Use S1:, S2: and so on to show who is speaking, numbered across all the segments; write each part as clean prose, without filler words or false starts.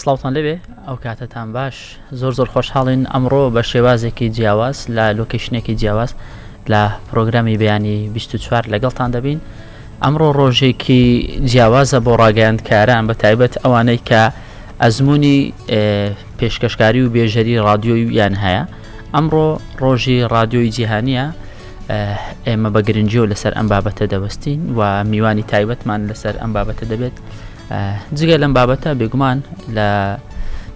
S1: سڵاوتان لەبێ ئەو کاتتان باش زۆر خۆشحاڵین ئەمڕۆ بە شێوازێکی جیاواز لە لۆکیشنێکی جیاواز لە پرۆگرامی بەیانی 24 لەگەڵتان دەبین. ئەمڕۆ ڕۆژێکی جیاوازە بۆ ڕاگەیاندکاران بە تایبەت ئەوانەی کە ئەزمموی پێشکەشکاری و بێژەری ڕادیۆیان هەیە. ئەمڕۆ ڕۆژی ڕادیۆی جیهانیە، ئێمە بە گرنگیەوە لەسەر ئەم بابەتە دەوەستین و میوانی تایبەتمان لەسەر ئەم بابەتە دەبێت. جگە لەم بابەتە بێگومان لە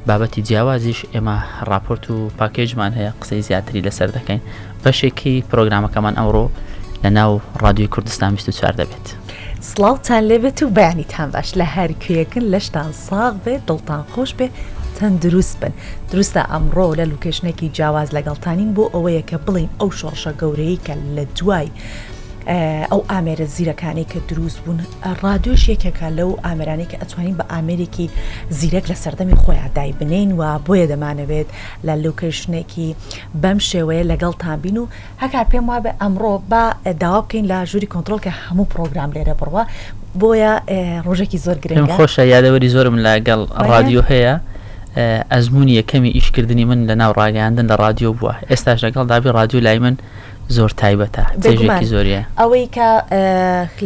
S1: بابەتی جیاوازیش ئێمە راپۆرت و پاکێجمان هەیە، قسەی زیاتری لەسەر دەکەین. بەشێکی پرۆگرامەکەمان ئەمڕۆ لە ناو ڕادیۆی کوردستان 24 دەبێت.
S2: سڵاوتان لێبێت و بەیانیتان باش لە هەرکوێکن لەشتان ساغ بێت، دڵتان خۆش بێ، تەندروست بن. دروستە ئەمڕۆ لە لوکێشنێکی جیاواز لەگەڵتانین بۆ ئەوەیە کە بڵین ئەو شۆڕشە گەورەی کە لە دوای ئەو ئامێرە زیرەکانی کە دروست بوون، ڕادیۆش یەکێکە لەو ئامێرانی کە ئەتوانین بە ئامێرێکی زیرەک لە سەردەمی خۆیان دای بنین و بۆیە دەمانەوێت لە لوکێشنێکی بەم شێوەیە لەگەڵتان بین و هەکار پێم وابێ ئەمڕۆ بە داوا بکەین لە ژووری کۆنتڕۆڵ کە هەموو پرۆگرام لێرە بڕوە، بۆیە ڕۆژێکی زۆر گرنگە.
S1: خۆشە یادەوەری زۆرم لەگەڵ ڕادیۆ هەیە. ئەزمموی یەکەمی ئیشکردنی من لە ناو ڕاگەاندن لە ڕادیۆ بووە. ئێستاش لەگەڵ دابی ڕادیۆ لای من زۆر تایبەتە، چێژێکی زۆریە.
S2: ئەوەی کە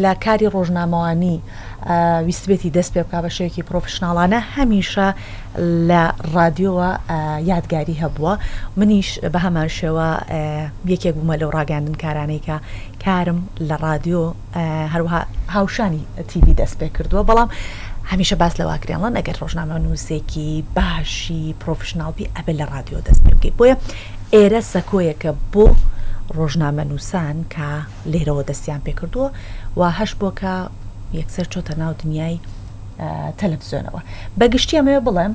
S2: لە کاری ڕۆژنامەوانی ویستبێتی دەست پێ بکە بە شێوەیەکی پرۆفشناڵانە هەمیشە لە ڕادیۆوە یادگاری هەبووە. منیش بە هەمان شێوە یەکێک بوومە لەو ڕاگەاندن کارانەی کە کارم لە ڕادیۆ هەروەها هاوشانی تیوی دەست پێ کردووە، بەڵام هەمیشە باس لەواکرێنڵە ئەگەر ڕۆژنامە نووسێکی باشی پرۆفشناڵبی ئەبێ لە ڕادیۆ دەست پێ بکەیت. بۆیە ئێرە سەکۆیەکە بۆ ڕۆژنامە نووسان کە لێرەوە دەستیان پێ کردووە و هەش بۆ کە یەکسەر چۆتە ناو دنیای تەلەڤیزیۆنەوە. بەگشتی ئەمەوێ بڵێم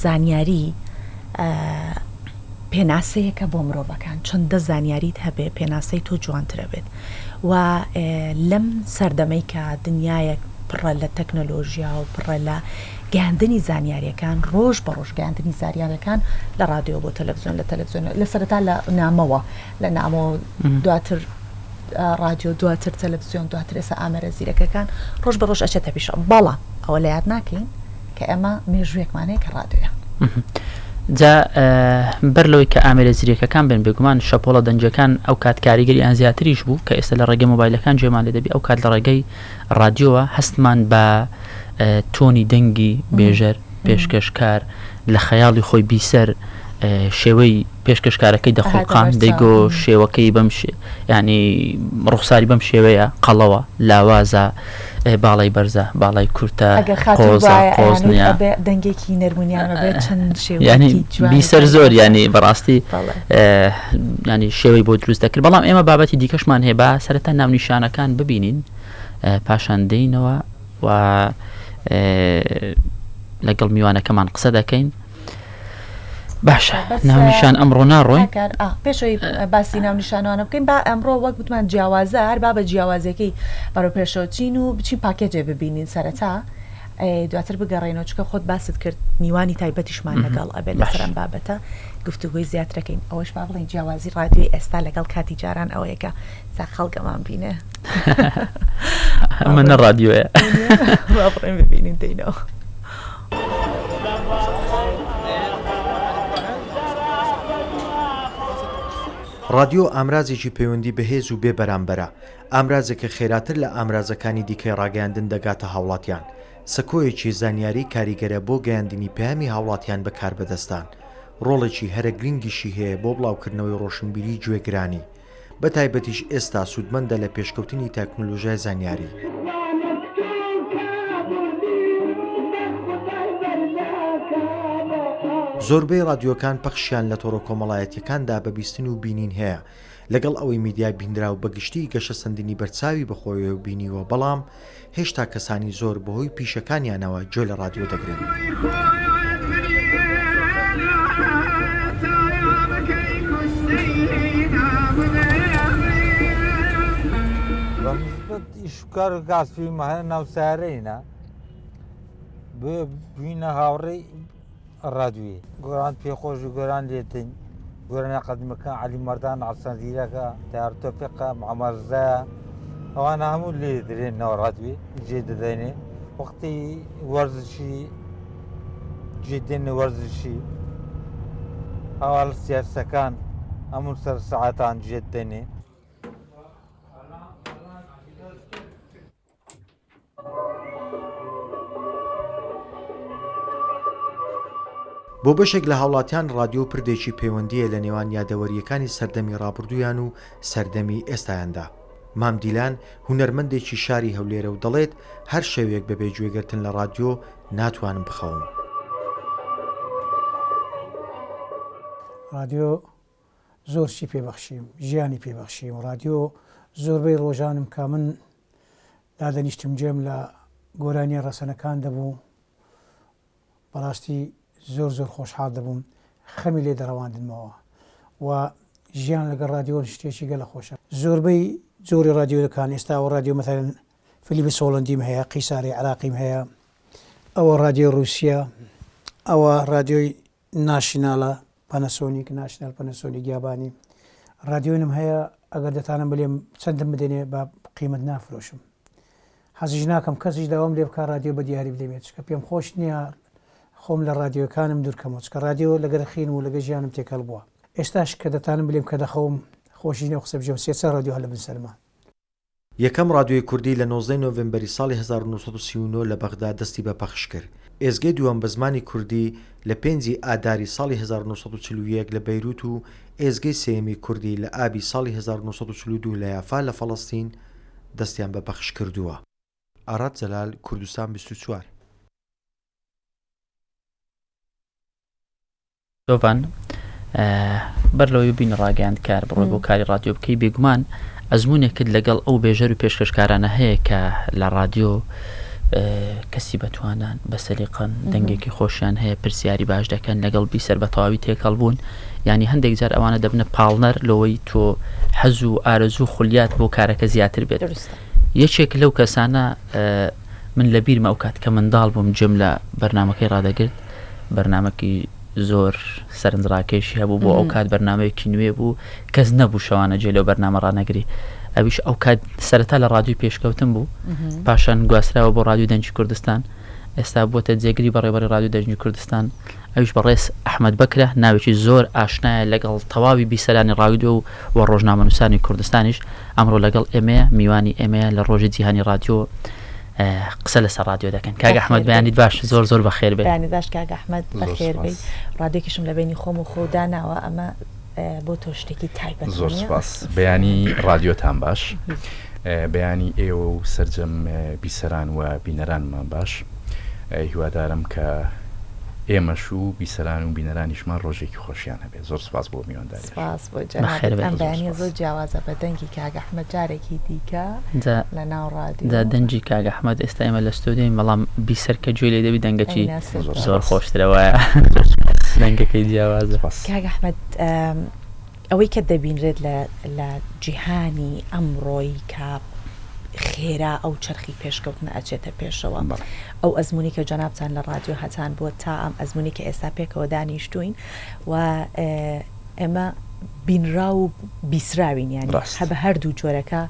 S2: زانیاری پێناسەیەکە بۆ مرۆڤەکان، چەندە زانیاریت هەبێ پێناسەی تۆ جوانترە بێت و لەم سەردەمەی کە دنیایەک پڕە لە تەکنۆلۆژیا و پڕە لە گەاندنی زانیاریەکان، ڕۆژ بە ڕۆژ گەاندنی زانیاریەکان لە ڕادیۆ بۆ تەلەڤیزیۆن، لە تەلەڤیزیۆن لە سەرەتا لە نامەوە، لە نامەوە دواتر ڕادیۆ، دواتر تەلەڤیزیۆن، دواتر ئێستا ئامێرە زیرەکەکان ڕۆژ بە ڕۆژ ئەچێتە پیشە. بەڵام ئەوە لە یاد ناکەین کە ئێمە مێژوویەکمانەیە کە ڕادیۆیە.
S1: جا بەر لەوەی کە ئامێرە زیرەکەکان بن بێگومان شەپۆڵە دەنجەکان ئەو کات کاریگەری ئەیان زیاتریش بوو کە ئێستا لە ڕێگەی مۆبایلەکان جێمان لێ دەبی. ئەو کات لە ڕێگەی ڕادیۆوە هەستمان بە تۆنی دەنگی بێژەر پێشکەشکار لە خەیاڵی خۆی بیسەر شێوەی پێشکەشکارەکەی دەخۆقان دەیگۆ شێوەکەی بەم ینی ڕوخساری بەم شێوەیە قەڵەوە لاوازە باڵای بەرزە باڵای کورتە قۆزنیە
S2: دەنگێکی نەرمونیانە بێت چەند
S1: ینی بیسەر زۆر ینی بەڕاستی ینی شێوەی بۆ دروست دەکرد. بەڵام ئێمە بابەتی دیکەشمان هەیە بە سەرەتا ناونیشانەکان ببینین پاشان دێینەوە و لەگەڵ میوانەکەمان قسە دەکەین. باشە ناونیشان ئەمڕۆ ناڕۆین
S2: پێشەوەی باسی ناونیشانوانە بکەین. با ئەمڕۆ وەک گوتمان جیاوازە، هەر با بە جیاوازەکەی بەڕێوەپێشەوە چین و بچین پاکێجێ ببینین سەرەتا، دواتر بگەڕێنەوە چکە خۆت باست کرد میوانی تایبەتیشمان لەگەڵ ئەبێت لەسەر ئەم بابەتە گفتوگوی زیاترەکەین. ئەوەش با بڵین جیاوازی ڕادیۆی ئێستا لەگەڵ کاتی جاران ئەوەیەکە چا خەڵکەمان بینێ
S1: ئەمە نە ڕادیۆیە
S2: بڕێن ببینین دەینەوە.
S3: ڕادیۆ ئامرازێکی پەیوەندی بەهێز و بێ بەرامبەرە، ئامرازێکە خێراتر لە ئامرازەکانی دیکەی ڕاگەاندن دەگاتە هاوڵاتیان. سەکۆیەکی زانیاری کاریگەرە بۆ گەیاندنی پەیامی هاوڵاتیان بەکار بەدەستان. ڕۆڵێکی هەرە گرنگیشی هەیە بۆ بڵاوکردنەوەی ڕۆشنبیری گوێگرانی، بە تایبەتیش ئێستا سوودمەندە لە پێشکەوتنی تەکنۆلۆژیای زانیاری. زۆربەی ڕادیۆکان پەخشیان لە تۆڕە کۆمەڵایەتیەکاندا بەبیستن و بینین هەیە، لەگەڵ ئەوەی میدیای بیندرا و بەگشتی گەشە سندنی بەرچاوی بەخۆیەوە بینیوە، بەڵام هێشتا کەسانی زۆر بەهۆی پیشەکانیانەوە گوێ لە ڕادیۆ دەگرن.
S4: ئیشکار و گاسفیلمە هەیە ناوسارەیە بووینە هاوڕێی ڕادیۆیی گۆران پێخۆش و گۆران لێتین گۆرانە قەدیمەکە عەلی مەردان عەسەن زیرەکە تیار تۆفیقە محەممەد ڕزایە ئەوانە هەموو لێ درێنەوە ڕادیۆیی جێ دەدەینێ وەختی وەرزشی جێدێنە وەرزشی هەواڵ سیاسەکان هەموو سەر سەعاتان جێت دێنێ
S3: بۆ بەشێک لە هاوڵاتیان رادیۆ پردێکی پەیوەندیە لە نێوان یادەوەریەکانی سەردەمی ڕابردوویان و سەردەمی ئێستایاندا. مام دیلان هونەرمەندێکی شاری هەولێرە و دەڵێت هەر شەوێک بەبێ گوێگرتن لە رادیۆ ناتوانم بخەوم.
S5: رادیۆ زۆرچی پێبەخشیم، ژیانی پێبەخشیم. رادیۆ زۆربەی ڕۆژانم کا من دادەنیشتم جێم لە گۆرانی ڕەسەنەکان دەبوو، بەڕاستی زۆر خۆشحاڵ دەبووم، خەمی لێ دەڕەواندنمەوە و ژیان لەگەڵ رادیۆ شتێکی گەلە خۆشە. زۆربەی جۆری رادیۆەکان ئێستا و رادیۆ مەثەن فلیپس هۆڵندیم هەیە، قیساری عراقیم هەیە، ئەوە رادیۆ رووسیا، ئەوە رادیۆی ناشناڵە پەنەسۆنیک، ناشنال پەنەسۆنیک یابانی. رادیۆنم هەیە ئەگەر دەتانم بڵێم چەندم بدێنێ بە قیمەت نافرۆشم. حەزیش ناکەم کەسیش داوام لێ بکە رادیۆ بە دیاری بدەمێت، چکە پێم خۆش نییە خۆم لە رادیۆکانم دوورکەمەوە، چکە رادیۆ لەگەر خین و لەگە ژیانم تێکەڵ بووە. ئێستاش کە دەتانم بڵێم کە دەخەوم خۆشی نێ قسە بژێم سێ رادیۆ هەل لە بنسەرمە.
S3: یەکەم رادیۆی کوردی لە 19 نۆڤێمبەری ساڵی 1939 لە بەغدا دەستی بە پەخش کرد. ئێزگەی دووەم بە زمانی کوردی لە 5 ئاداری ساڵی 1940 لە بەیروت و ئێزگەی سێمی کوردی لە ئابی ساڵی 1942 لە یافا لە فەڵەستین دەستیان بە پەخش کردووە. ئاراد جەلال، کوردستان 24.
S1: دۆڤان بەرلەوەی بین ڕاگەیاند کار بڕۆی بۆ کاری رادیۆ بکەی، بێگومان ئەزمونێکت لەگەڵ ئەو بێژەر و پێشکەشکارانە هەیە کە لە رادیۆ کەسی بەتوانان بەسەلیقەن دەنگێکی خۆشیان هەیە، پرسیاری باش دەکەن، لەگەڵ بیسەر بە تەواوی تێکەڵ بوون. ینی هەندێک جار ئەوانە دەبنە پاڵنەر لەوەی تۆ حەز و ئارەزوو خولیات بۆ کارەکە زیاتر بێت. یەکێک لەو کەسانە من لە بیرمە ئەو کات کە منداڵ بووم جێم لە بەرنامەکەی ڕادەگرت، بەرنامەکی زۆر سەرنجڕاکێشی هەبوو بۆ ئەو کات بەرنامەیەکی نوێ بوو، کەس نەبوو شەوانە جێ لەو بەرنامە ڕانەگری. ئەویش ئەو کات سەرەتا لە رادیۆی پێشکەوتم بوو، پاشان گواستراوە بۆ رادیۆ دەنجی کوردستان، ئێستا بووەتە جێگری بەڕێوەبەری رادیۆ دەنجی کوردستان. ئەویش بەڕێز ئەحمەد بەکرە، ناوێکی زۆر ئاشنایە لەگەڵ تەواوی بیسەرانی رادیۆ و ڕۆژنامەنووسانی کوردستانیش. ئەمڕۆ لەگەڵ ئێمەیە، میوانی ئێمەیە لە ڕۆژی جیهانی رادیۆ قسە لەسەر رادیۆ دەکەن. کاک ئەحمەد بەیانیت باش، زۆر بەخێر بێت.
S2: بەیانی باش کاک ئەحمەد، بەخێر بێت. رادیۆکیشم لە بینی خۆم و خۆداناوە، ئەمە بۆ تۆ شتێکی تایبەت.
S6: زۆر سپاس. بەیانی رادیۆتان باش، بەیانی ئێوە و سەرجەم بیسەران و بینەرانمان باش. هیوادارم کە ئێمەش و بیسەران و بینەرانیشمان ڕۆژێکی خۆشیان هەبێت. زۆر سپاس بۆ میوانداری.
S2: سپاس بۆ جەنابەت. ئەم بەیانیە زۆر جیاوازە بە دەنگی کاک ئەحمەد جارێکی دیکە لە ناو رادیۆ.
S1: دا دەنجی کاک ئەحمەد ئێستا ئێمە لە ستۆدیۆین، بەڵام بیسەر کە گوێ لێ دەبی دەنگەکی زۆر خۆشترەوەیە، دەنگەکەی جیاوازە.
S2: کاک ئەحمەد، ئەوەی کە دەبینرێت لە جیهانی ئەمڕۆی کە خێرا ئەو چرخی پێشکەوتن ئەچێتە پێشەوە، ئەو ئەزمموی کە جەنابچان لە رادیۆ هەتان بووە تا ئەم ئەزمموی کە ئێستا پێکەوە دانیشتوین و ئێمە بینرا و بیسراوین، ینی هە بە هەردوو جۆرەکە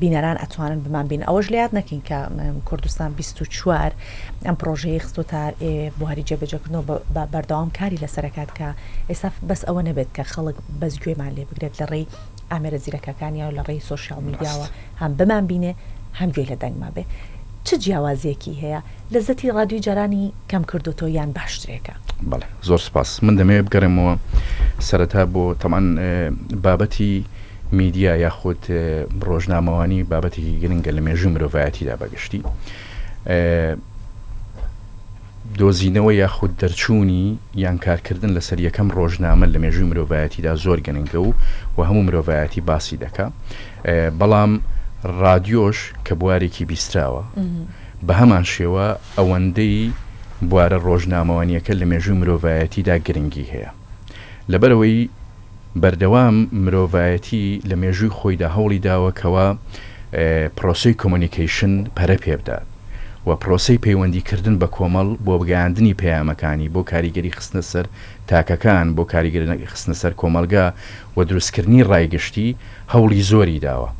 S2: بینەران ئەتوانن بمان بین. ئەوەش لە یاد نەکەین کە کوردستان 24 ئەم پرۆژەیە خستۆ تا بۆهاری جێبەجێکردنەوە بە بەردەوام کاری لەسەرکات کە ئێستا بەس ئەوە نەبێت کە خەڵک بەس گوێمان لێ بگرێت لە ڕێی ئامێرە زیرەکەکانیەوە لە ڕێی سۆشیال میدیاوە، هەم بمان بینێ هەم گوێ لە دەنگمان بێ. چ جیاوازیەکی هەیە لەزەتی رادیۆی جارانی کەم کردوتۆ یان باشترێکە؟
S6: بەڵێ، زۆر سپاس. من دەمەوێت بگەڕێمەوە سەرەتا بۆ تەمان بابەتی میدیا یاخود ڕۆژنامەوانی بابەتێکی گرنگە لە مێژووی مرۆڤایەتیدا بەگشتی. دۆزینەوە یاخود دەرچوونی یان کارکردن لەسەر یەکەم ڕۆژنامە لە مێژووی مرۆڤایەتیدا زۆر گرنگە و هەموو مرۆڤایەتی باسی دەکا. بەڵام رادیۆش کە بوارێکی بیستراوە، بە هەمان شێوە ئەوەندەی بوارە ڕۆژنامەوانیەکە لە مێژووی مرۆڤایەتیدا گرنگی هەیە. لەبەرەوەی بەردەوام مرۆڤایەتی لە مێژووی خۆیدا هەوڵی داوەکەوە پرۆسەی کۆمونیکیشن پەرە پێبدات و پرۆسەی پەیوەندیکردن بە کۆمەڵ بۆ بگەیاندنی پەیامەکانی، بۆ کاریگەری خستنە سەر تاکەکان، بۆ کاریگەری خستنە سەر کۆمەلگا و دروستکردنی ڕایگەشتی هەوڵی زۆری داوە.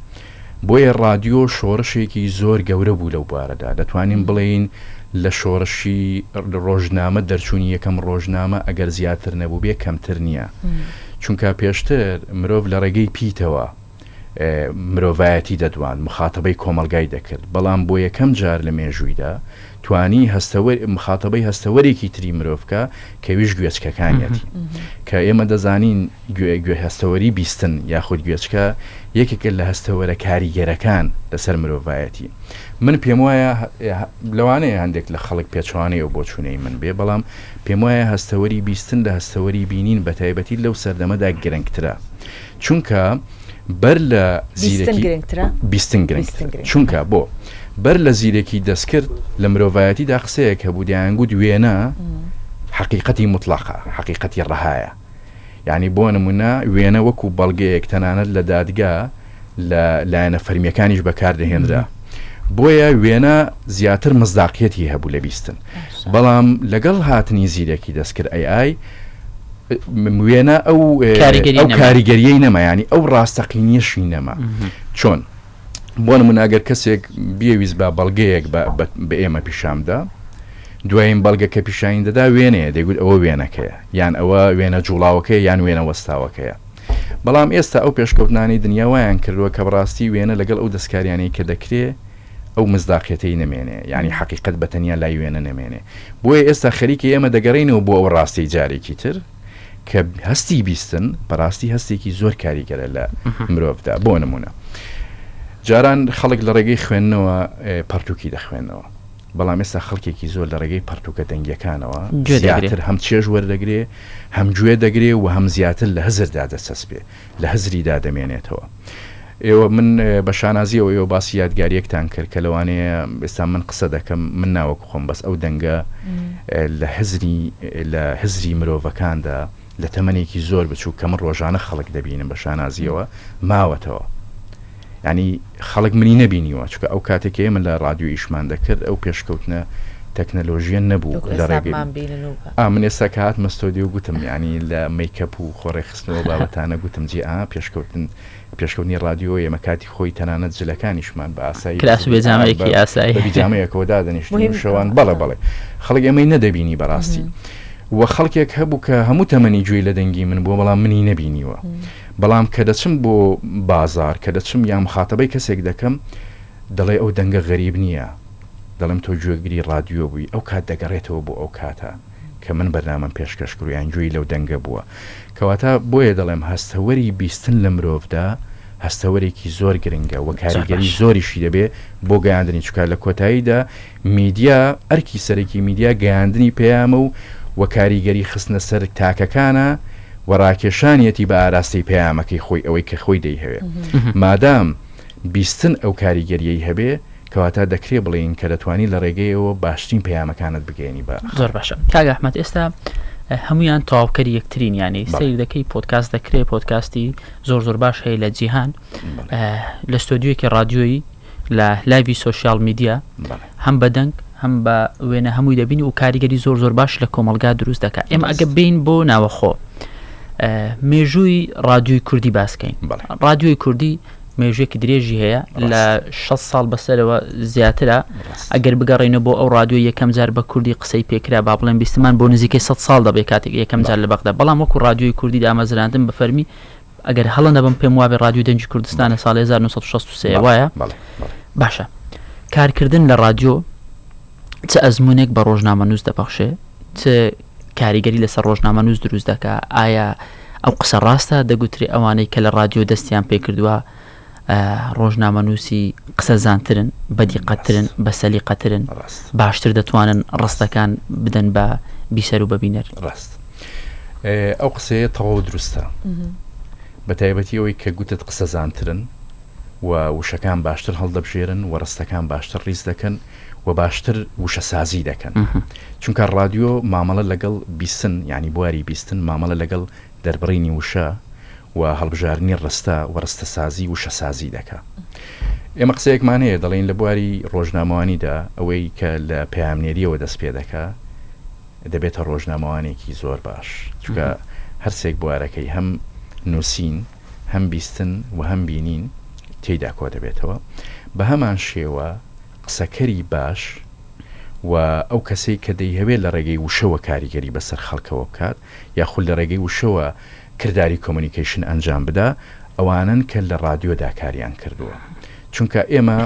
S6: بۆیە ڕادیۆ شۆڕشێکی زۆر گەورە بوو لەو بارەدا دەتوانین بڵێین لە شۆڕشی ڕۆژنامە دەرچوونی یەکەم ڕۆژنامە ئەگەر زیاتر نەبوو بێ کەمتر نییە چونکە پێشتر مرۆڤ لە ڕێگەی پیتەوە مرۆڤایەتی دەدوان مخاتبەی کۆمەلگای دەکرد بەڵام بۆ یەکەم جار لە مێژوویدا توانی مخاتبەی هەستەوەرێکی تری مرۆڤکە کەویش گوێچکەکانیەتی کە ئێمە دەزانین گوێ هەستەوەری بیستن یاخود گوێچکە یەکێکە لە هەستەوەرە کاریگەرەکان لەسەر مرۆڤایەتی من پێم وایە لەوانەیە هەندێک لە خەڵک پێچوانەیە بۆ چوونەی من بێ بەڵام پێم وایە هەستەوەری بیستن لە هەستەوەری بینین بە تایبەتی لەو سەردەمەدا گرنگترە چونکە بەر لە بیستن گرنگترە چونکە بۆ بەر لە زیرێکی دەستکرد لە مرۆڤایەتیدا قسەیەک هەبوو دەیانگوت وێنە حقیقەتی مطلقە حقیقەتی ڕەهایە یعنی بۆ نمونە وێنە وەکو بەڵگەیەک تەنانەت لە دادگا لە لایەنە فەرمیەکانیش بەکاردەهێنرا بۆیە وێنە زیاتر مزداقیەتی هەبوو لە بیستن بەڵام لەگەڵ هاتنی زیرێکی دەستکرد ئای وێنە ئەو کاریگەریەی نەما ینی ئەو ڕاستەقینیەشی نەما چۆن بۆ نمونە ئەگەر کەسێک بیەویست بە بەڵگەیەک بە ئێمە پیشامدا دوایین بەڵگە کە پیشین دەدا وێنەیە دەیگوت ئەوە وێنەکەیە یان ئەوە وێنە جوڵاوەکەی یان وێنە وەستاوەکەیە بەڵام ئێستا ئەو پێشکەوتنانی دنیاوایان کردووە کە بەڕاستی وێنە لەگەڵ ئەو دەستکاریانەی کە دەکرێت ئەو مزداقیەتەی نەمێنێ ینی حقیقت بەتەنیا لای وێنە نەمێنێ بۆیە ئێستا خەریکی ئێمە دەگەڕینەوە بۆ ئەو ڕاستی جارێکی تر کە هەستی بیستن بەڕاستی هەستێکی زۆر کاریگەرە لە مرۆڤدا بۆ نمونە جاران خەڵک لە ڕێگەی خوێندنەوە پەرتووکی دەخوێنەوە بەڵام ئێستا خەڵکێکی زۆر لە ڕێگەی پەرتووکە دەنگیەکانەوە زیاتر هەم چێژ وەردەگرێ هەم گوێ دەگرێ و هەم زیاتر لە هەزردا دەسەسبێ لە هەزریدا دەمێنێتەوە ئێوە من بە شانازیەوە ئێوە باسی یادگاریەکتان کرد کە لەوانەیە ئێستا من قسە دەکەم من ناوەکو خۆم بەس ئەو دەنگە لە هزری مرۆڤەکاندا لە تەمەنێکی زۆر بچوو کە من ڕۆژانە خەڵک دەبینم بە شانازیەوە ماوەتەوە ینی خەڵک منی نەبینیوە چکە ئەو کاتێک ئێمە لە ڕادیۆ ئیشمان دەکرد ئەو پێشکەوتنە تەکنەلۆژیە نەبوو لە ڕێگەی من ئێستا کە هاتمە ستۆدیۆ گوتم ینی لە میکەپ و خۆڕێ خستنەوە بابەتانە گوتم جێ پێشکەوتنی ڕادیۆ ئێمە کاتی خۆی تەنانەت جلەکانیشمان بە ئاسایی
S1: کلاس بێجامەیەکی ئاسایی
S6: بەجامەیەکەوە دادەنیشتین شەوان بەڵێ خەڵک ئەمەی نەدەبینی بەڕاستی وە خەڵکێک هەبوو کە هەموو تەمەنی گوێی لە دەنگی من بووە بەڵام منی نەبینیوە بەڵام کە دەچم بۆ بازار کە دەچم یا مخاتبەی کەسێک دەکەم دەڵێ ئەو دەنگە غەریب نییە دەڵێم تۆ گوێگری ڕادیۆ بووی ئەو کات دەگەڕێتەوە بۆ ئەو کاتە کە من بەرنامەم پێشکەش کردویان گوێی لەو دەنگە بووە کەواتە بۆیە دەڵێم هەستەوەری بیستن لە مرۆڤدا هەستەوەرێکی زۆر گرنگە و کاریگەری زۆریشی دەبێ بۆ گەیاندنی چکە لە کۆتاییدا میدیا ئەرکی سەرەکی میدیا گەیاندنی پەیامە و کاریگەری خستنە سەر تاکەکانە و ڕاکێشانیەتی بە ئاراستەی پەیامەکەی خۆی ئەوەی کە خۆی دەی هەوێ مادام بیستن ئەو کاریگەریەی هەبێ کەواتە دەکرێ بڵێن کە دەتوانی لە ڕێگەیەوە باشترین پەیامەکانت بگەێنی بە
S1: زۆر باشە کاگ ئەحمەد ئێستا هەمویان تەواوکەری یەکترین ینی سیر دەکەی پۆدکاست دەکرێت پۆدکاستی زۆر باش هەیە لە جیهان لە ستۆدیۆیەکی ڕادیۆیی لە لایڤی سۆشیال میدیا هەم بەدەنگ هەم بە وێنە هەمووی دەبینی و کاریگەری زۆر باش لە کۆمەلگا دروست دەکات ئێمە ئەگە بین بۆ ناوەخۆ مێژووی ڕادیۆی کوردی باسکەین ڕادیۆی کوردی مێژوێکی درێژی هەیە لە 6 ساڵ بەسەرەوە زیاترە ئەگەر بگەڕێنە بۆ ئەو ڕادیۆ یەکەم جار بە کوردی قسەی پێکرا با بڵێن بیستمان بۆ نزیکەی 100 ساڵ دەبێت کاتێک یەکەم جار لە بەغدا بەڵام وەکو ڕادیۆی کوردی دامەزراندن بە فەرمی ئەگەر هەڵە نەبم پێم وابێ ڕادیۆ دەنگی کوردستانە ساڵی 1963 وایە باشە کارکردن لە ڕادیۆ چه ئەزمونێک بە ڕۆژنامە نووس دەبەخشێ چه کاریگەری لەسەر ڕۆژنامە نووس دروست دەکا ئایا ئەو قسە ڕاستە دەگوترێ ئەوانەی کە لە ڕادیۆ دەستیان پێ کردووە ڕۆژنامە نووسی قسە زانترن بەدیقەترن بە سەلیقەترن باشتر دەتوانن ڕستەکان بدەن بە بیسەر و بەبینەر
S6: ڕاست ئەو قسەیە تەواو دروستە بە تایبەتی ئەوەی کە گوتت قسە زانترن و وشەکان باشتر هەڵدەبژێرن و ڕستەکان باشتر ڕیز دەکەن و باشتر وشە سازی دەکەن چونکە ڕادیۆ مامەڵە لەگەڵ بیستن ینی بواری بیستن مامەڵە لەگەڵ دەربڕینی وشە و هەڵبژارنی ڕستە و ڕستە سازی وشە سازی دەکە ئێمە قسەیەکمان هەیە دەڵێن لە بواری ڕۆژنامەوانیدا ئەوەی کە لە پەیامنێریەوە دەست پێ دەکا دەبێتە ڕۆژنامەوانێکی زۆر باش چونکە هەرسێک بوارەکەی هەم نووسین هەم بیستن و هەم بینین تێیدا کۆ دەبێتەوە بە هەمان شێوە قسەکەری باش و ئەو کەسەی کە دەیهەوێت لە ڕێگەی وشەوە کاریگەری بەسەر خەڵکەوە بکات یاخود لە ڕێگەی وشەوە کردداری کۆمونیکیشن ئەنجام بدا ئەوانن کە لە رادیۆدا کاریان کردووە چونکە ئێمە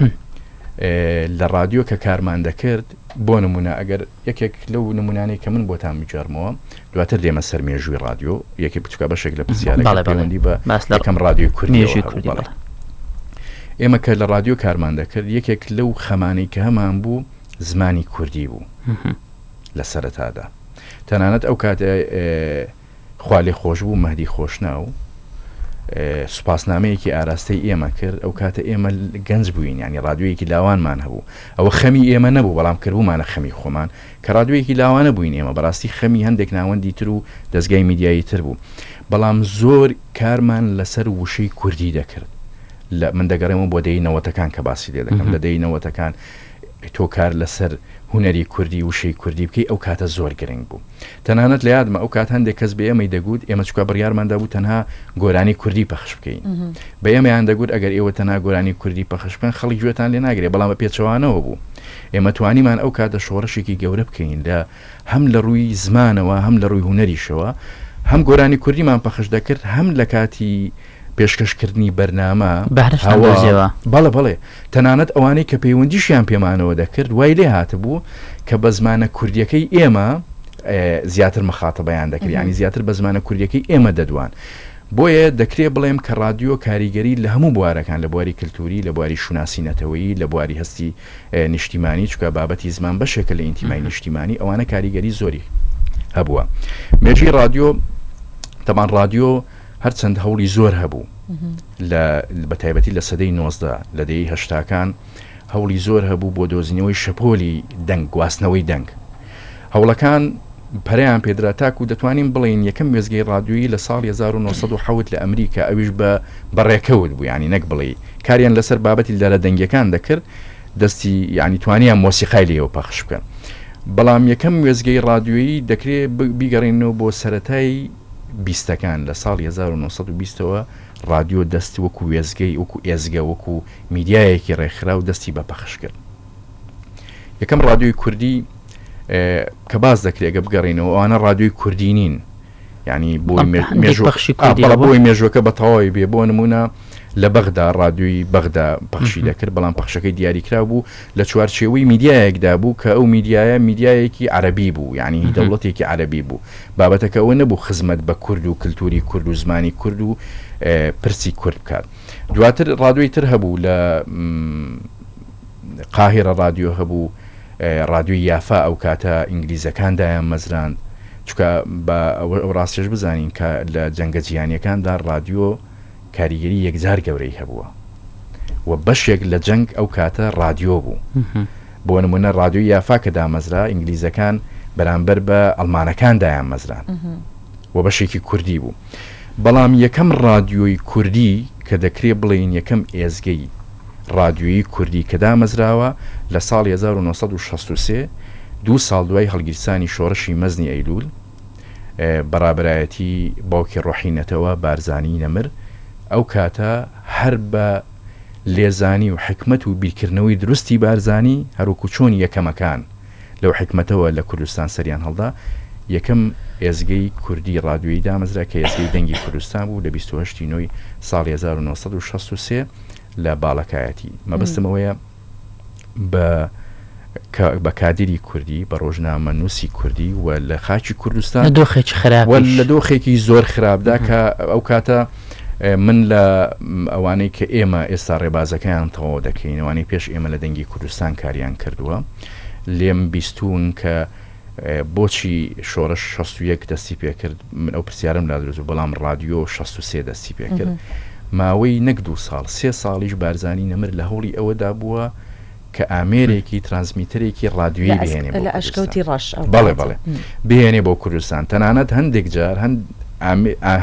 S6: لە رادیۆ کە کارمان دەکرد بۆ نمونە ئەگەر یەکێک لەو نمونانەی کە من بۆتان میجارمەوە دواتر دێمە سەر مێژووی رادیۆ یەکی بچکە بەشێک لە پرسیارەکە پەیوەندی بە یەکەم رادیۆی کوردی ئێمە کە لە رادیۆ کارمان دەکرد یەکێک لەو خەمانەی کە هەمان بوو زمانی کوردی بوو لە سەرەتادا تەنانەت ئەو کاتە خوا لێ خۆش بوو مەهدی خۆشناو سوپاسنامەیەکی ئاراستەی ئێمە کرد ئەو کاتە ئێمە گەنج بووین ینی رادیۆیەکی لاوانمان هەبوو ئەوە خەمی ئێمە نەبوو بەڵام کردبوومانە خەمی خۆمان کە رادیۆیەکی لاوانە بووین ئێمە بەڕاستی خەمی هەندێک ناوەندی تر و دەستگای میدیایی تر بوو بەڵام زۆر کارمان لەسەر وشەی کوردی دەکرد من دەگەڕێمە بۆ دەی نەوەتەکان کە باسی لێ دەکەم لە دەی نەوەتەکان تۆ کار لەسەر هوەری کوردی وشەی کوردی بکەی ئەو کاتە زۆر گرنگ بوو تەنانەت لە یادمە ئەو کات هەندێک کەس بە ئێمەی دەگوت ئێمە چکە بڕیارماندا بوو تەنها گۆرانی کوردی پەخش بکەین بە ئێمەیان دەگوت ئەگەر ئێوە تەنها گۆرانی کوردی پەخش بکەن خەڵک گوێتان لێ ناگرێت بەڵام بە پێچەوانەوە بوو ئێمە توانیمان ئەو کاتە شۆڕشێکی گەورە بکەین لە هەم لە ڕووی زمانەوە هەم لە ڕووی هوەریشەوە هەم گۆرانی کوردیمان پەخش دەکرد هەم لە کاتی پێشکەشکردنی بەرنامە بەڵێ تەنانەت ئەوانەی کە پەیوەندیشیان پێمانەوە دەکرد وای لێ هاتبوو کە بە زمانە کوردیەکەی ئێمە زیاتر مخاتبەیان دەکرد ینی زیاتر بە زمانە کوردیەکەی ئێمە دەدوان بۆیە دەکرێت بڵێم کە رادیۆ کاریگەری لە هەموو بوارەکان لە بواری کللتوری لە بواری شوناسی نەتەوەیی لە بواری هەستی نیشتیمانی چکە بابەتی زمان بەشێکە لە ئینتیمای نیشتیمانی ئەوانە کاریگەری زۆری هەبووە مێژی رادیۆ تەمان رادیۆ هەرچەند هەوڵی زۆر هەبوو بە تایبەتی لە سەدەی 19 لە دەی هەشتاکان هەوڵی زۆر هەبوو بۆ دۆزینەوەی شەپۆلی دەنگ گواستنەوەی دەنگ هەوڵەکان پەریان پێدرا تاکو دەتوانین بڵین یەکەم وێزگەی رادیۆیی لە ساڵ 1970 لە ئەمریکا ئەویش بەڕێکەوت بوو ینی نەک بڵێ کاریان لەسەر بابەتی لەرە دەنگەکان دەکرد دەستی ینی توانیان مۆسیقای لێەوە پەخش بکەن بەڵام یەکەم وێزگەی رادیۆیی دەکرێت بیگەڕێنەوە بۆ سەرەتای بیستەکان لە ساڵ 1920ەوە رادیۆ دەست وەکو وێزگەی وەکو ئێزگە وەکو میدیایەکی ڕێکخرا و دەستی بە پەخش کرد یەکەم رادیۆی کوردی کە باز دەکرێت گە بگەڕێنەوە ئەوانە رادیۆی کوردی نین ینی بۆی مێژوەکە بە تەواوی بێ بۆ نمونە لە بەغدا رادیۆی بەغدا پەخشی دەکرد بەڵام پەخشەکەی دیاریکرا بوو لە چوارچێوەی میدیایەکدا بوو کە ئەو میدیایەکی عەرەبی بوو ینی دەوڵەتێکی عەرەبی بوو بابەتەکە ئەوە نەبوو خزمەت بە کورد و کللتوری کورد و زمانی کورد و پرسی کورد بکات دواتر رادیۆی تر هەبوو لە قاهرە رادیۆ هەبوو رادیۆی یافا ئەو کاتە ئینگلیزەکاندایان مەزراند چکە بە ئەو ڕاستێش بزانین کە لە جەنگە جیهانیەکاندا رادیۆ کاریگەری یەکجار گەورەی هەبووە و بەشێک لە جەنگ ئەو کاتە رادیۆ بوو بۆ نمونە رادیۆی یافا کە دامەزرا ئینگلیزەکان بەرامبەر بە ئەڵمانەکان دایان مەزران و بەشێکی کوردی بوو بەڵام یەکەم رادیۆی کوردی کە دەکرێت بڵێن یەکەم ئێزگەی رادیۆیی کوردی کە دامەزراوە لە ساڵ 1963 دوو ساڵ دوای هەڵگیرسانی شۆڕشی مەزنی ئەیلول بەڕابرایەتی باوکی ڕۆحینەتەوە بارزانی نەمر ئەو کاتە هەر بە لێزانی و حکمت و بیرکردنەوەی دروستی بارزانی هەروکو چۆن یەکەمەکان لەو حکمتەوە لە کوردستان سەریان هەڵدا یەکەم ئێزگەی کوردی رادیۆیی دامەزرا کە ئێزگەی دەنگی کوردستان بوو لە 28 نۆی ساڵ 1963 لە باڵەکایەتی مەبەستمەوەیە بە کادری کوردی بە ڕۆژنامە نووسی کوردی و لە خاکی کوردستان لە دۆخێکی زۆر خراپدا کە ئەو کاتە من لە ئەوانەی کە ئێمە ئێستا ڕێبازەکەیان تەواو دەکەین ئەوانەی پێش ئێمە لە دەنگی کوردستان کاریان کردووە لێم بیستون کە بۆچی شۆڕش 61 دەستی پێکرد من ئەو پرسیارم لا درۆزوو بەڵام رادیۆ 63 دەستی پێکرد ماوەی نەک 2 ساڵ 3 ساڵیش بارزانی نەمر لە هەوڵی ئەوەدا بووە کە ئامێرێکی ترانسمیتەرێکی رادیۆیی بهێنێ
S2: لە ئەشکەوتی ڕەش
S6: بەڵێ بهێنێ بۆ کوردستان تەنانەت هەندێک جار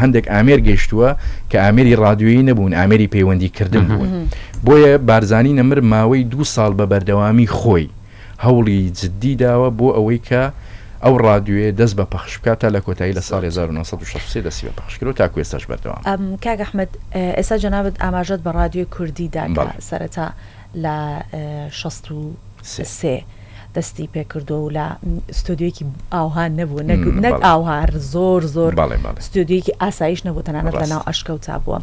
S6: هەندێک ئامێر گەیشتووە کە ئامێری رادیۆیی نەبوون ئامێری پەیوەندیکردن بوون بۆیە بارزانی نەمر ماوەی 2 ساڵ بە بەردەوامی خۆی هەوڵی جددی داوە بۆ ئەوەی کە ئەو ڕادیۆیە دەست بە پەخش بکات تا لە کۆتایی لە ساڵی 1960 دەستی بە پەخشکرد و تاکو ئێستاش بەردەوام.
S2: کاک ئەحمەد ئێستا جەنابەت ئاماژەت بە ڕادیۆی کوردیدا سەرەتا لە 63 دەستی پێکردو و لە ستودیۆیەکی ئاوها نەبوو نەک ئاوهار زۆر ستودیۆیەکی ئاسایش نەبوو تەنانەت لەناو ئەشکەوتا بووە.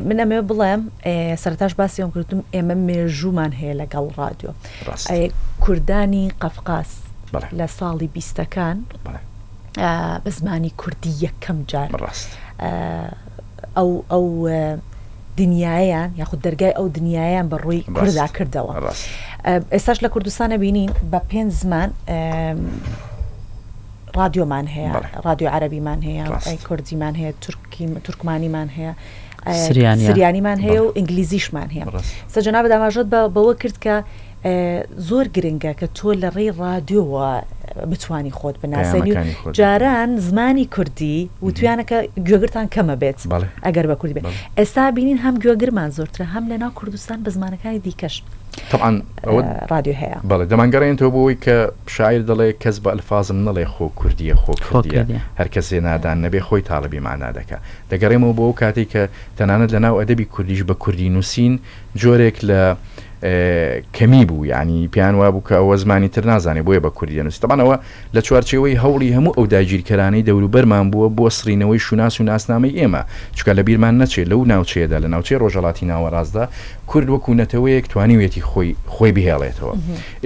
S2: من ئەمێ بڵێم سەرەتاش باسیەوە کردم ئێمە مێژوومان هەیە لەگەڵ ڕادیۆ کوردانی قەفقاس لە ساڵی 20ەکان بە زمانی کوردی یەکەم جار ئەو دنیایان یاخود دەرگای ئەو دنیایان بەڕووی کووردا کردەوە. ئێستاش لە کوردستانە بینین بە 5 زمان رادیۆمان هەیە، رادیۆ عەرەبیمان هەیە، کوردیمان هەیە، تورکمانیمان هەیە، سریانیمان هەیە و ئینگلیزیشمان هەیە. سەجەناب داماژەت بەوە کرد کە زۆر گرنگە کە تۆ لە ڕێی رادیۆوە بتوانی خۆت بناسەنی و جاران زمانی کوردی و توانەکە گوێگرتان کەمە بێت ئەگەر بە کوردی بێت. ئێستا بینین هەم گوێگرمان زۆرترە هەم لەناو کوردستان بە زمانەکانی دیکەش رادیۆ هەیە.
S6: بەڵێ دەمانگەڕێنەوە بۆەوەی کە شاعیر دەڵێ کەس بە ئەلفازم نەڵێ خۆ کوردیە خۆ کوردیە، هەر کەسێ نادان نەبێ خۆی تاڵبی معنا دەکا. دەگەڕێمەوە بۆ ئەو کاتێک کە تەنانەت لەناو ئەدەبی کوردیش بە کوردی نووسین جۆرێک لە کەمی بوو، ینی پیان وا بوو کە ئەوە زمانی تر نازانێ بۆیە بە کوردی نووسی. تەمانەوە لە چوارچێوەی هەوڵی هەموو ئەو داگیرکەرانەی دەوروبەرمان بووە بۆ سڕینەوەی شوناس و ناسنامەی ئێمە، چکە لە بیرمان نەچێت لەو ناوچەیەدا لە ناوچەی ڕۆژهەڵاتی ناوەڕاستدا کورد وەکو نەتەوەیەک توانیوێتی خۆی بهێڵێتەوە.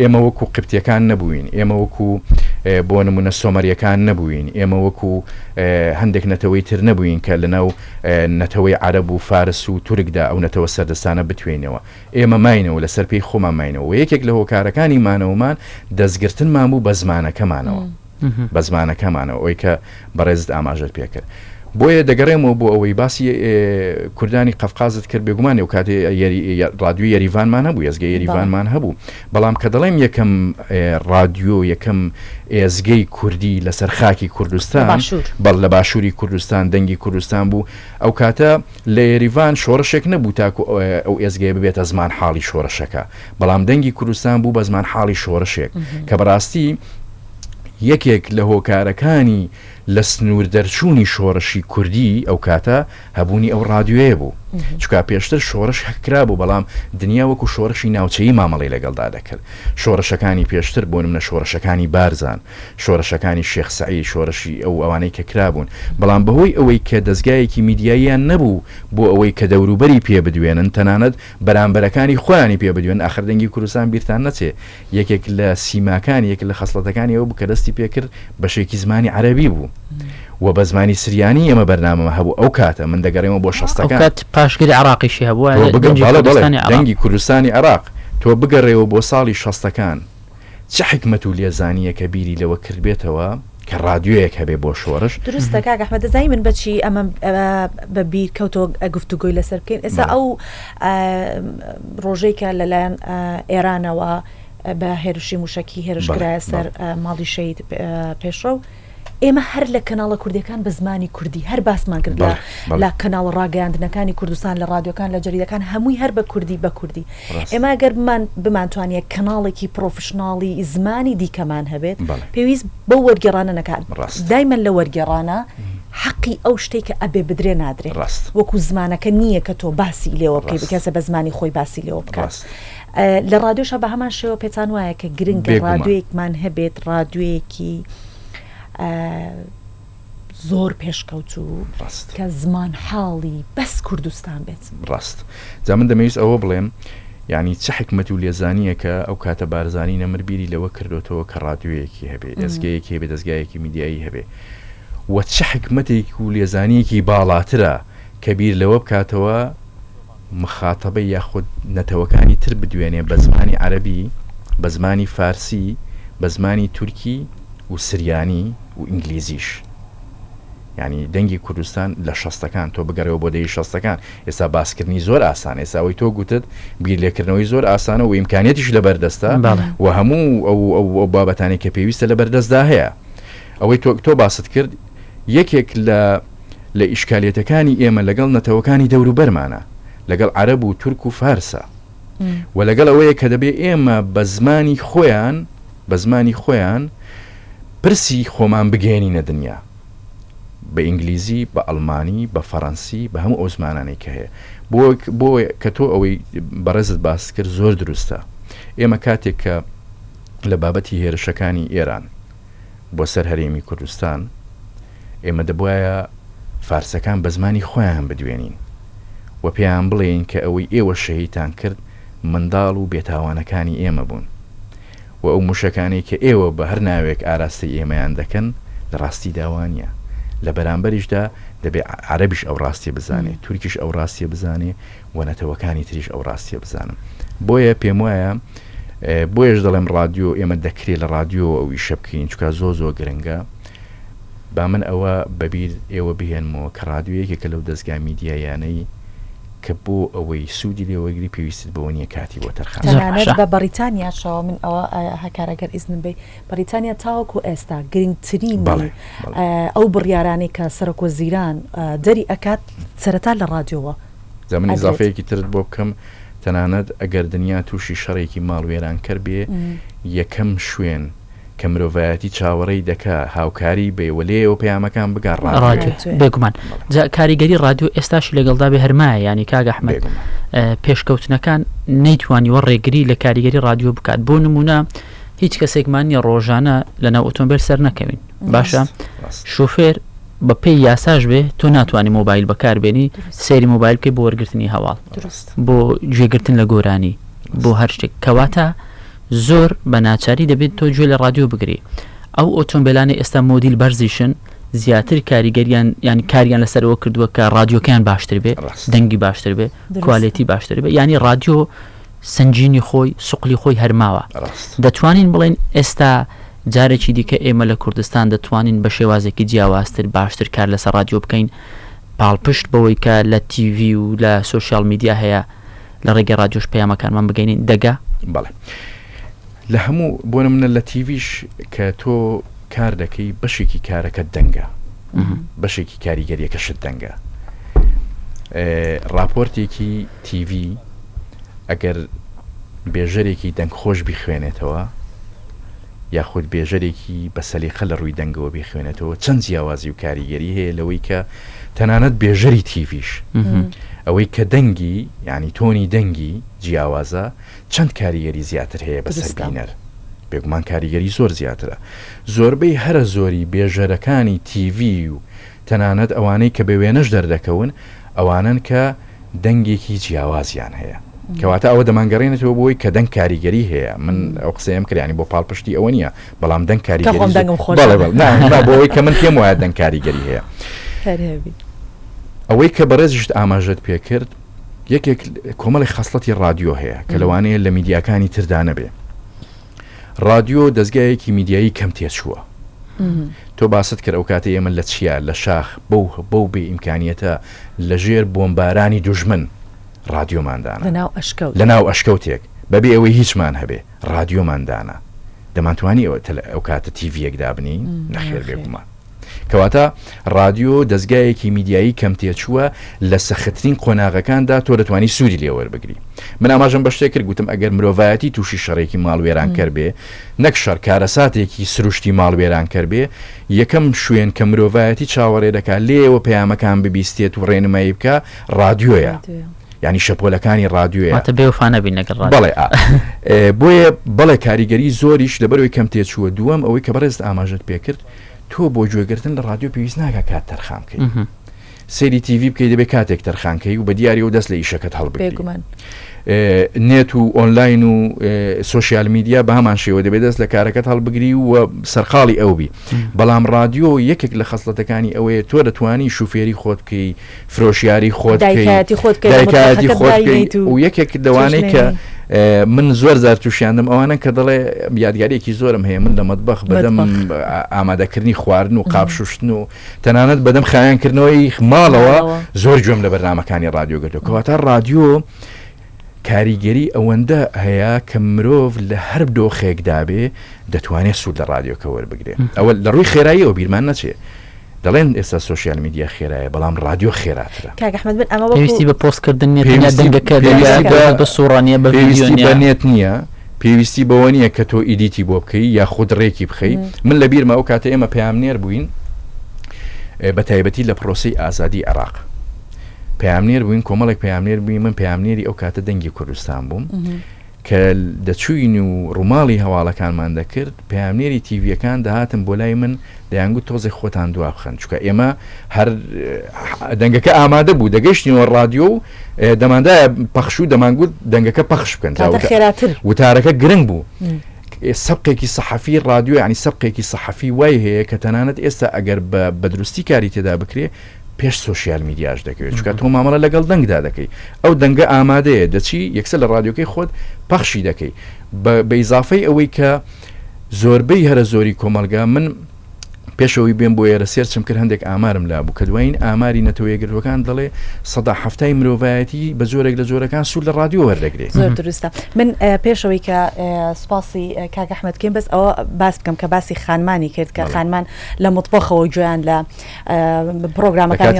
S6: ئێمە وەکو قبتیەکان نەبووین، ئێمە وەکو بۆ نمونە سۆمەریەکان نەبووین، ئێمە وەکو هەندێک نەتەوەی تر نەبووین کە لەناو نەتەوەی عەرەب و فارس و تورکدا ئەو نەتەوە سەردەستانە بتوێنەوە. ئێمە ماینەوە لەسەر پێی خۆمان ماینەوە و یەکێک لە هۆکارەکانی مانەوەمان دەستگرتنمان بوو بە زمانەکەمانەوە، بە زمانەکەمانەوە ئەوەی کە بەڕێزت ئاماژەت پێکرد. بۆیە دەگەڕێمەوە بۆ ئەوەی باسی کوردانی قەفقازت کرد بێگومانێ و کاتێ رادیۆ یەریڤانمان هەبوو، ئێزگەی یەریڤانمان هەبوو، بەڵام کە دەڵێم یەکەم رادیۆ یەکەم ئێزگەی کوردی لەسەر خاکی کوردستان بەڵ لە باشووری کوردستان دەنگی کوردستان بوو، ئەو کاتە لە یەریڤان شۆڕشێک نەبوو تاکو ئەو ئێزگەی ببێتە زمان حاڵی شۆڕشەکە، بەڵام دەنگی کوردستان بوو بە زمان حاڵی شۆڕشێک کە بەڕاستی یەکێک لە هۆکارەکانی لە سنوور دەرچوونی شۆڕشی کوردی ئەو کاتە هەبوونی ئەو رادیۆیە بوو، چکا پێشتر شۆڕش هەکرا بوو بەڵام دنیا وەکو شۆڕشی ناوچەیی مامەڵی لەگەڵدا دەکرد. شۆڕشەکانی پێشتر بۆ نمونە شۆڕشەکانی بارزان، شۆڕشەکانی شێخ سەعید، شۆڕشی ئەو ئەوانەی کە کرابوون، بەڵام بەهۆی ئەوەی کە دەستگایەکی میدیاییان نەبوو بۆ ئەوەی کە دەوروبەری پێ بدوێنن، تەنانەت بەرامبەرەکانی خۆیانی پێ بدوێن. ئاخر دەنگی کوردستان بیرتان نەچێ یەکێک لە سیماکانی یەک لە خەسڵەتەکانی ئەوە بوو کە دەستی پێکرد بەشێکی زمانی عەرەبی بوو و بە زمانی سریانی ئەمە بەرنامە هەبوو. ئەو کاتە من دەگەڕێمەوە بۆ 60ەکان
S1: پاشگیری عراقیشی هەبووە
S6: دەنگی کوردستانی عراق. تۆ بگەڕێەوە بۆ ساڵی 60ەکان چه حکمت و لێزانیە کە بیری لەوە کرد بێتەوە کە رادیۆیەک هەبێ بۆ شۆڕش.
S2: دروستە کاک ئەحمەد، دەزانی من بەچی ئەمە بە بیر کەوتۆ گفتوگۆی لەسەر بکەین. ئێستا ئەو ڕۆژەی کە لەلایەن ئێرانەوە بە هێرشی موشکی هێرشکرایە سەر ماڵی شەید پێشڕە و ئێمە هەر لە کەناڵە کوردیەکان بە زمانی کوردی هەر باسمان کرد لە کەناڵ ڕاگەیاندنەکانی کوردستان لە رادیۆکان لە جەریدەکان هەمووی هەر بە کوردی بە کوردی. ئێمە ئەگەر بمانتوانیە کەناڵێکی پرۆفشناڵی زمانی دیکەمان هەبێت پێویست بە وەرگێڕانە نەکات. دایمەن لە وەرگێڕانە حەقی ئەو شتێک کە ئەبێ بدرێ نادرێ، وەکو زمانەکە نییە کە تۆ باسی لێوە بکەی بکەسە بە زمانی خۆی باسی لێوە بکات. لە رادیۆشە بە هەمان شێوە پێتان وایە کە گرنگە رادیۆیەکمان هەبێت رادیۆیەکی زۆر پێشکەوتوو کە زمان حاڵی بەس کوردستان بێت.
S6: ڕاست جا من دەمەویست ئەوە بڵێم ینی چه حکمت و لێزانیە کە ئەو کاتە بارزانی نەمربیری لەوە کردوتەوە کە رادیۆیەکی هەبێ، دەستگایەکی هەبێ، دەستگایەکی میدیایی هەبێ و چه حکمتێکی و لێزانیەکی باڵاترە کە بیر لەوە بکاتەوە مخاتەبە یاخود نەتەوەکانی تر بدوێنێ بە زمانی عەرەبی، بە زمانی فارسی، بە زمانی تورکی و سریانی و ئینگلیزیش. ینی دەنگی کوردستان لە 60ەکان تۆ بگەڕێەوە بۆ دەی 60ەکان ئێستا باسکردنی زۆر ئاسان، ئێستاوەی تۆ گوتت بیر لێکردنەوەی زۆر ئاسانە و ئیمکانێتیش لە بەردەستە و هەموو ئەو بابەتانی کە پێویستە لە بەردەستدا هەیە. ئەوەی تۆ باست کرد یەکێک لە ئیشکالێتەکانی ئێمە لەگەڵ نەتەوەکانی دەوروبەرمانە، لەگەڵ عەرەب و تورک و فارسە و لەگەڵ ئەوەیە کە دەبێ ئێمە بە زمانی خۆیان پرسی خۆمان بگەێنینە دنیا بە ئینگلیزی بە ئەڵمانی بە فەڕەنسی بە هەموو ئەو زمانانەی کە هەیە بۆ کە تۆ ئەوەی بەڕێزت باس کرد زۆر دروستە. ئێمە کاتێک کە لە بابەتی هێرشەکانی ئێران بۆ سەر هەرێمی کوردستان ئێمە دەبوایە فارسەکان بە زمانی خۆیان بدوێنین و پێیان بڵێن کە ئەوەی ئێوە شەهیدتان کرد منداڵ و بێتاوانەکانی ئێمە بوون و ئەو موشەکانی کە ئێوە بە هەر ناوێک ئاراستی ئێمەیان دەکەن لە ڕاستی داوانیە. لە بەرامبەریشدا دەبێت عەرەبیش ئەو ڕاستیە بزانێ، تورکیش ئەو ڕاستیە بزانێ و نەتەوەکانی تریش ئەو ڕاستیە بزانم. بۆیە پێم وایە بۆیەش دەڵێم رادیۆ ئێمە دەکرێت لە رادیۆ ئەو ئیشە بکەین چونکە زۆر گرنگە. با من ئەوە بەبیر ئێوە بهێنمەوە کە رادیۆیەکێکە لەو دەستگا میدیایانەی کە بۆ ئەوەی سوودی لێوەگری پێویستت بەوە نییە کاتی بۆ تەرخان.
S2: تەنانەت بە بەریتانیاشەوە من ئەوە هەکارەگەر ئیزنم بێ بەریتانیا تاوەکو ئێستا گرنگترین ئەو بڕیارانی کە سەرۆکوەزیران دەری ئەکات سەرەتا لە رادیۆوە.
S6: زەمن ئیزافەیەکی ترت بۆ بکەم تەنانەت ئەگەر دنیا تووشی شەڕێکی ماڵوێران کرد بێ یەکەم شوێن کە مرۆڤایەتی چاوەڕێی دەکا هاوکاری بێوەلێ و پەیامەکان بگار
S1: بێگومان کاریگەری رادیۆ ئێستاشی لەگەڵدا بێ هەرمایە ینی کاگە ئەحمەد پێشکەوتنەکان نەیتوانیوە ڕێگری لە کاریگەری رادیۆ بکات. بۆ نمونە هیچ کەسێکمانی ڕۆژانە لەناو ئۆتۆمبیل سەر نەکەوین باشە شوفێر بە پێی یاساش بێ تۆ ناتوانانی مۆبایل بەکاربێنی سەیری مۆبایل بکەی بۆ وەرگرتنی هەواڵ بۆ گوێگرتن لە گۆرانی بۆ هەر شتێک کەواتە زۆر بە ناچاری دەبێت تۆ گوێ لە رادیۆ بگری. ئەو ئۆتۆمبیلانی ئێستا مۆدیل بەرزیشن زیاتر کاریگەریان ینی کاریان لەسەرەوە کردووە کە رادیۆکەیان باشتر بێ دەنگی باشتر بێ کوالێتی باشتر بێ ینی رادیۆ سنجینی خۆی سوقلی خۆی هەرماوە. دەتوانین بڵێن ئێستا جارێکی دیکە ئێمە لە کوردستان دەتوانین بە شێوازێکی جیاوازتر باشتر کار لەسەر رادیۆ بکەین پاڵپشت بەوەی کە لە تیڤی و لە سوشیال میدیا هەیە لە ڕێگەی رادیۆش پەیامەکانمان بگەینین دەگا.
S6: بەڵێ لە هەموو بۆ نمونە لە تیڤیش کە تۆ کار دەکەی بەشێکی کارەکە دەنگە بەشێکی کاریگەریەکەشت دەنگە. راپۆرتێکی تیڤی ئەگەر بێژەرێکی دەنگخۆش بیخوێنێتەوە یاخود بێژەرێکی بە سەلیقە لە ڕووی دەنگەوە بیخوێنێتەوە چەند جیاوازی و کاریگەری هەیە لەوەی کە تەنانەت بێژەری تیڤیش ئەوەی کە دەنگی ینی تۆنی دەنگی جیاوازە چەند کاریگەری زیاتر هەیە بەسەر بینەر بێگومان کاریگەری زۆر زیاترە. زۆربەی هەرە زۆری بێژەرەکانی تیڤی و تەنانەت ئەوانەی کە بە وێنەش دەردەکەون ئەوانن کە دەنگێکی جیاوازیان هەیە کەواتە ئەوە دەمانگەڕێنێتەوە بۆی کە دەنگ کاریگەری هەیە. من ئەو قسەیەم کردیانی بۆ پاڵپشتی ئەوە نییە بەڵام دەنگ کاریگەری بۆەوەی کە من پێم وایە دەنگ کاریگەری هەیە. ئەوەی کە بەڕێزیشت ئاماژەت پێکرد یەکێک کۆمەڵی خەسڵەتی رادیۆ هەیە کە لەوانەیە لە میدیاکانی تردا نەبێ. رادیۆ دەستگایەکی میدیایی کەم تێچووە. تۆ باست کرد ئەو کاتە ئێمە لە چیا لە شاخ بەو بێ ئیمکانیەتە لە ژێر بۆمبارانی دوژمن رادیۆماندانە لەناو ئەشکەوتێک بەبێ ئەوەی هیچمان هەبێ رادیۆماندانە دەمانتوانی ئەو کاتە تیڤیەک دابنی نەخێر بێگومان. کەواتە رادیۆ دەستگایەکی میدیایی کەم تێچووە لە سەختترین قۆناغەکاندا تۆ دەتوانی سوودی لێوەربگری. من ئاماژەم بە شتێک کرد گوتم ئەگەر مرۆڤایەتی تووشی شەڕێکی ماڵوێران کرد بێ نەک شەڕ کارەساتێکی سروشتی ماڵوێران کرد بێ یەکەم شوێن کە مرۆڤایەتی چاوەڕێ دەکات لێوە پەیامەکان ببیستێت و ڕێنمایی بکە رادیۆیە ینی شەپۆلەکانی رادیۆیە بەڵێ بۆیە بەڵێ کاریگەری زۆریش لەبەرەوەی کەم تێچووە. دووەم ئەوەی کە بەڕێز ئاماژەت پێکرد تۆ بۆ گوێگرتن لە رادیۆ پێویست ناکە کات تەرخان بکەیت سەیری تیڤی بکەیت دەبێت کاتێک تەرخانکەی و بە دیاری و دەست لە ئیشەکەت هەڵبگریت. نێت و ئۆنلاین و سوشیال میدیا بە هەمان شێوە دەبێت دەست لە کارەکەت هەڵبگری و سەرخاڵی ئەوبی. بەڵام رادیۆ یەکێک لە خەسڵەتەکانی ئەوەیە تۆ دەتوانی شوفێری خۆت بکەی فرۆشیاری خۆت دایکایەتی خۆت بکەیت و یەکێک دەوانەی کە من زۆر زار تووشیاندم ئەوانە کە دەڵێ یادگاریەکی زۆرم هەیە من لە مەتبەخ بەدەم ئامادەکردنی خواردن و قاپشوشتن و تەنانەت بەدەم خایانکردنەوەی ماڵەوە زۆر گوێم لە بەرنامەکانی رادیۆ گرتەوە. کەواتە رادیۆ کاریگەری ئەوەندە هەیە کە مرۆڤ لە هەر دۆخێکدا بێ دەتوانێت سوود لە رادیۆکە وەربگرێت. ئەوە لە ڕووی خێراییەوە بیرمان نەچێت دەڵێن ئێستا سوشیال میدیا خێرایە بەڵام رادیۆ خێراترە.
S1: پێویستی بە پۆستکردن دەنگەکە بە سوڕانیە بە
S6: نێت نییە پێویستی بەوە نییە کە تۆ ئیدیتی بۆ بکەی یا خودڕێکی بخەی من لە بیرمە ئەو کاتە ئێمە پامنێر بووین بە تایبەتی لە پرۆسی ئازادی عێراق پامنێر بووین کۆمەڵێک پامنێر بووین من پامنێری ئەو کاتە دەنگی کوردستان بووم کە دەچوین و ڕووماڵی هەواڵەکانمان دەکرد پامنێری تیڤەکان دەهاتن بۆ لای من دەیانگوت تۆزێک خۆتان دوا بخەن چکە ئێمە هەر دەنگەکە ئامادە بوو دەگەشتینەوە ڕادیۆ و دەماندایە پەخش و دەمانگوت دەنگەکە پەخش بکەن وتارەکە گرنگ بوو سەبقێکی سەحەفی ڕادیۆ ینی سەبقێکی سەحەفی وای هەیە کە تەنانەت ئێستا ئەگەر بە دروستی کاری تێدا بکرێ پێش سوۆسیال میدیاش دەکەوێت چکە تۆ مامەڵە لەگەڵ دەنگدا دەکەی ئەو دەنگە ئامادەیە دەچی یەکسەر لە ڕادیۆکەی خۆت پەخشی دەکەی بە ئیزافەی ئەوەی کە زۆربەی هەرە زۆری کۆمەلگا من پێشەوەی بێن بۆ ئێرە سێرچم کرد هەندێک ئامارم لا بوو کە دوایین ئاماری نەتەوەیەگرتوەکان دەڵێ 170 مرۆڤایەتی بە زۆرێک لە زۆرەکان سوود لە ڕادیۆ وەردەگرێت
S2: زۆر درستە من پێشەوەی کە سپاسی کاک ئەحمەد کەم بەس ئەوە باس بکەم کە باسی خانمانی کرد کە خانمان لە مطبخەوە گویان لە پرۆگرامەکانی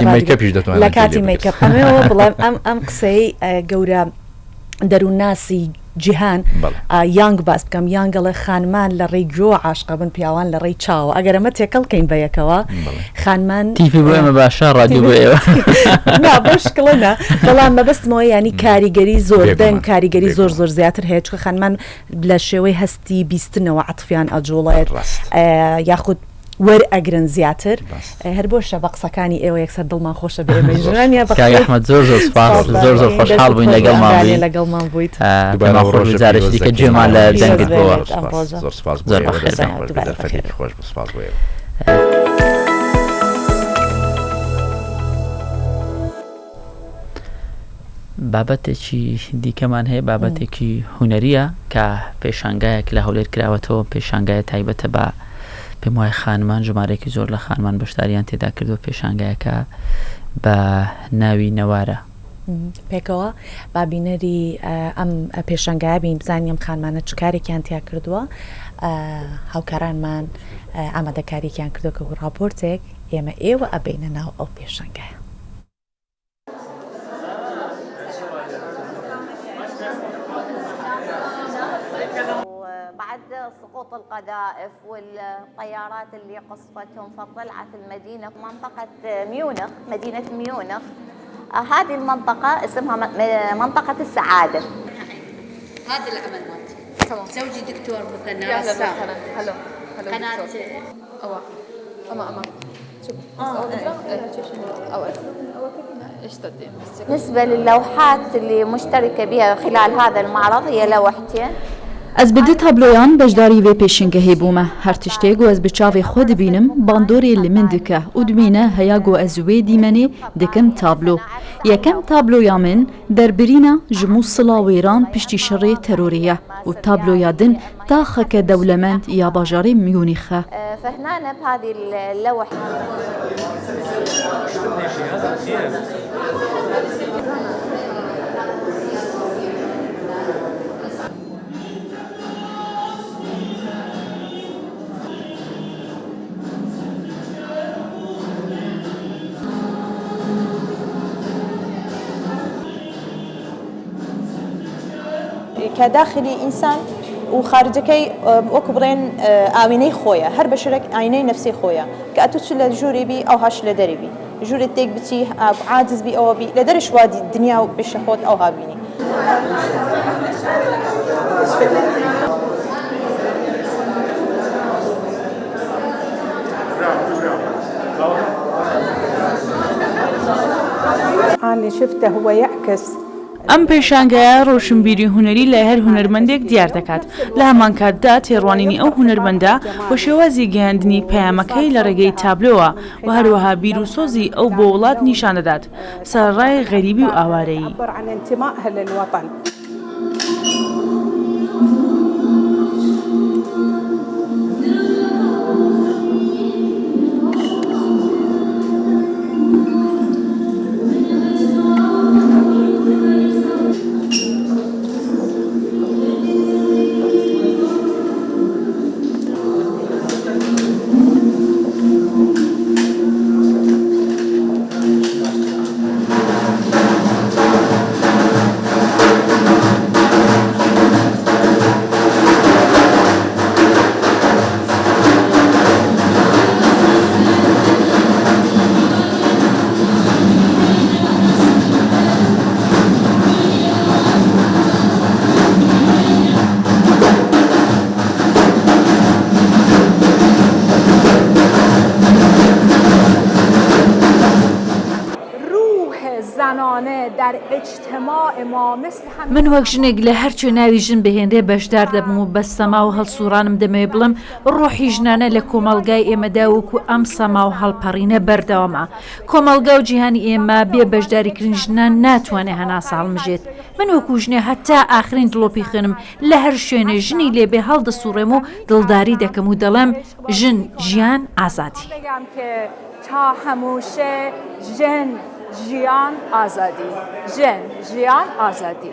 S2: لە کاتی میکەپ ئەمەوە بڵێم ئەم قسەی گەورە دەروونناسی جیهان یانگ باس بکەم یانگەڵە خانمان لە ڕێی گرۆ عاشقە بن پیاوان لە ڕێی چاوە ئەگەر ئەمە تێکەڵکەین بە یەکەوە خانمان
S1: تیفی بۆ ئێمە باشە ڕادیۆ بۆ ئێوە
S2: بەشکڵەنە بەڵام مەبەستمەوە ینی کاریگەری زۆر دەنگ کاریگەری زۆر زیاتر هەیە چکە خانمان لە شێوەی هەستی بیستنەوە عەتفیان ئەجوڵێت یاخود وەرئەگرن زیاتر هەر بۆ شە بە قسەکانی ئێوە یەکسەر دڵمان خۆشە بێمەژرانە
S1: ئەحمەد زۆر سپاس زۆر خۆشحاڵ بووین
S2: لەگەڵمان بوویت
S1: جارێکی دیکە گوێمان لە دەنگت بووە
S6: زۆر سپاس خۆش سپاس بۆ ئێوە
S1: بابەتێکی دیکەمان هەیە بابەتێکی هوەریە کە پێشانگایەک لە هەولێر کراوەتەوە پێشانگایە تایبەتە بە پێم وایە خانمان ژمارەیەکی زۆر لە خانمان بەشداریان تێدا کردو پێشانگایەکە بە ناوی نەوارە
S2: پێکەوە بابینەری ئەم پێشانگایە بین بزانیم خانمانە چ کارێکیان تیا کردووە هاوکارانمان ئامادەکاریان کردو کە ڕاپۆرتێک ئێمە ئێوە ئەبینە ناو ئەو پێشانگایە.
S7: بعد سقوط القذائف والطيارات اللي قصفتهم فطلعت المدينة منطقة ميونخ مدينة ميونخ هذه المنطقة اسمها منطقة السعادة.
S8: هذا العمل مالتي تمام زوجي دكتور مثنى رسام هلو قناة أما شوف
S7: بالنسبة للوحات اللي مشتركة بها خلال هذا المعرض هي لوحتين.
S9: Ez bi di tabloyan beşdarî vê pêşingehê bûme her tiştê got ez bi çavê xwe dibînim bandorê li min dike û dimîne heya got ez wê dîmenê dikim tablo. Yekem tabloya min derbirîna ji mû sila wêran piştî şerê terorê ye û tabloya din taxeke dewlemend ya bajarê Mûnîx e.
S7: فهنا بهذه اللوحة
S10: كداخلي إنسان وخارجكي وەکو بڵێن ئاوینەی خۆیە هەر بەشێک ئاینەی نفسی خۆیە کە ئەتو چ لە ژووری بی ئەو هاش لە دەریبی ژوورت تێک بچی عاجز بی ئەوە بی لە دەرش وا دنیا و بشە خۆت ئەو هابینی.
S11: اللي شفته هو يعكس
S12: ئەم پێشانگایە ڕۆشنبیری هوەری لە هەر هوەرمەندێک دیار دەکات لە هەمان کاتدا تێڕوانینی ئەو هوەرمەندە بۆ شێوازی گەیاندنی پەیامەکەی لە ڕێگەی تابلۆوە و هەروەها بیر و سۆزی ئەو بۆ وڵات نیشانەدات سەرڕای غەریبی و ئاوارەیی.
S11: زنانه در اجتماع ما مثل
S9: من وەک ژنێک لە هەرچێ ناوی ژن بهێنرێ بەشدار دەبم و بە سەما و هەڵسوورانم دەمێ بڵم ڕۆحی ژنانە لە کۆمەڵگای ئێمەدا وەکو ئەم سەما و هەڵپەڕینە بەردەوامە. کۆمەڵگا و جیهانی ئێمە بێ بەشداریکردن ژنان ناتوانێت هەناسە هەڵمژێت. من وەکو ژنێ هەتا ئاخرین دڵۆپی خوێنم لە هەر شوێنە ژنی لێبێ هەڵدەسوڕێم و دڵداری دەکەم و دەڵێم ژن ژیان ئازادی.
S11: بگم که تا هەمووشێ ژن ژیان ئازادی، ژن ژیان ئازادی.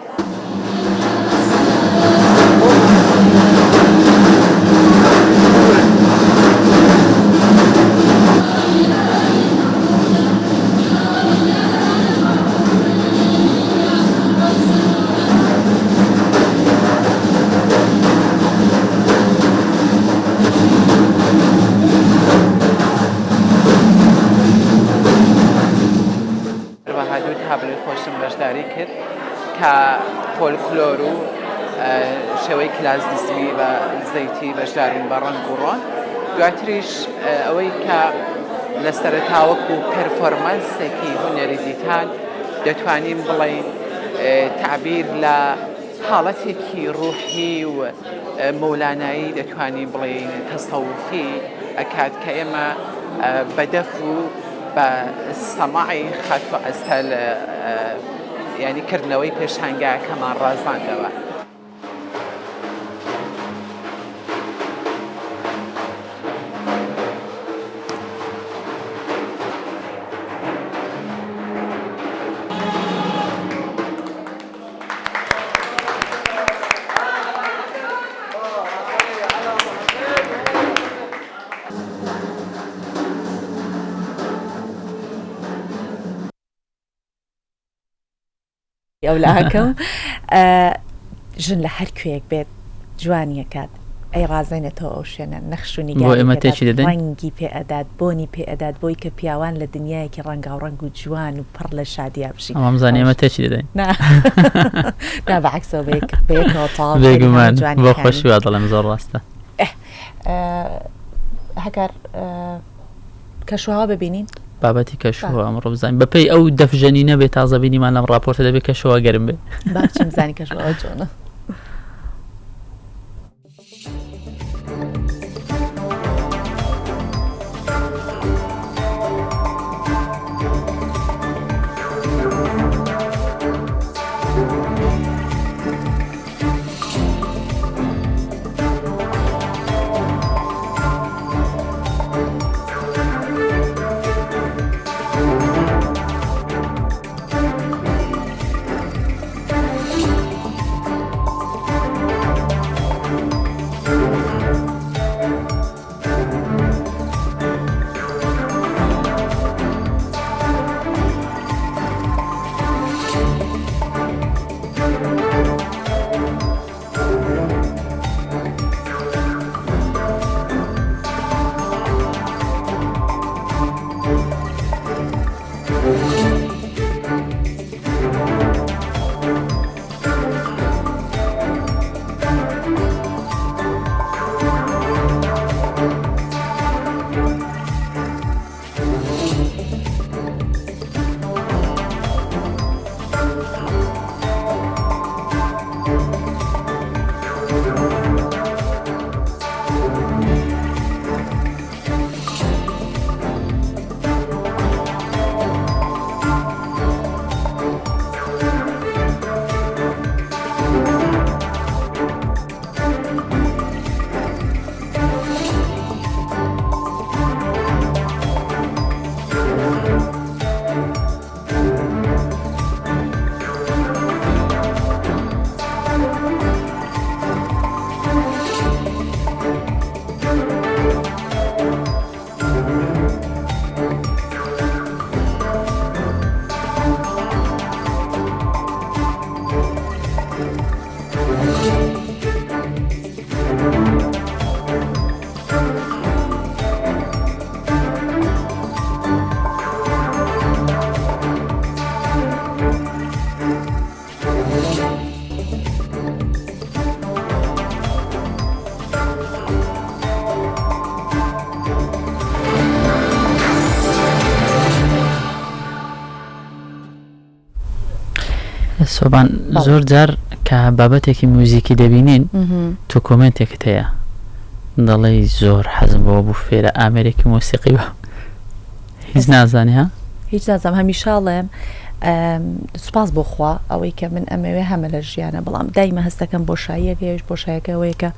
S13: تابلوی خۆشم بەشداری کرد کە فۆلکلۆر و شێوەی کلاسیسمی بە زەیتی بەشدارین بە ڕەنگ و ڕۆن. دواتریش ئەوەی کە لە سەرەتاوەکو پەرفۆرمانسێکی هونەری دیتال دەتوانین بڵێین تعبیر لە حاڵەتێکی ڕوحی و مەولانایی دەتوانین بڵێین تەسەوفی ئەکات کە ئێمە بەدەف و بە سەماعی خاتوە ئەستەل ینی کردنەوەی پێشانگایەکەمان ڕازاندەوە.
S2: ئەو لە هەکەم ژن لە هەر کوێیەک بێت جوانیەکات ئەی ڕازێنێتەوە ئەو شوێنە نەخشونی ڕەنگی پێ ئەدات بۆنی پێ ئەدات بۆی کە پیاوان لە دنیایەکی ڕەنگا و ڕەنگ و جوان و پڕ لە شادیا بژین.
S1: ئەمەزانانی ئێمە تێکی دەدەین
S2: نا بەعکسەوە بەیەکەوە تاڵ
S1: بێگومان بۆ خۆشی وا دەڵێم زۆر ڕاستە.
S2: هەکار کەشوهاوا ببینین
S1: بابەتی کەشوهەوا ئەمڕۆ بزانین بەپێی ئەو دەفژەنی نەبێت تازە بینیمان لەم ڕاپۆرتە دەبێت کەشوهەوا گەرم بێت.
S2: باچین بزانی کەشوهەوا چۆنە.
S1: سۆبان زۆر جار کە بابەتێکی موزیکی دەبینین تو کۆمنتێکت هەیە دەڵێ زۆر حەزم بۆ بوو فێرە ئامێرێکی مۆسیقی بە هیچ نازانی ها
S2: هیچ نازانم هەمیشاڵێم سوپاس بۆ خوا ئەوەی کە من ئەمەوێ هەمە لە ژیانە بەڵام دایمە هەستەکەم بۆ شایەکەوێش بۆ شایەکەوەیە کە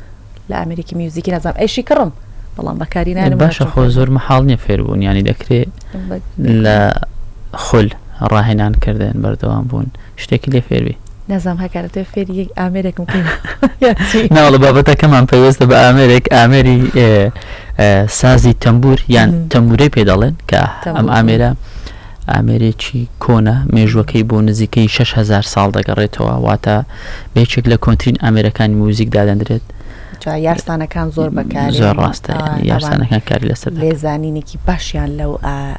S2: لە ئەمریکی میوزیکی نازانم ئەیشی کڕم بەڵام بەکاری نانم
S1: باشە خۆ زۆر مەحاڵ نییە فێربوون ینی دەکرێت لە خول ڕاهێنانکردن بەردەوام بوون شتێکی لێ فێربی
S2: نازام هەکارەتە فێری ئامێرێکم
S1: ناوڵە بابەتەکەمان پەیوەستە بە ئامێرێک ئامێری سازی تەمبور یان تەمبورەی پێدەڵێن کە ئەم ئامێرە ئامێرێکی کۆنە مێژوەکەی بۆ نزیکەی 6,000 ساڵ دەگەڕێتەوە واتە بێچێک لە کۆنترین ئامێرەکانی موزیک دادەندرێت
S2: یارستانەکان زۆر بەکار
S1: زۆر ڕاستە یارستانەکان کاری لەسەر
S2: لێزانینێکی باشیان لەو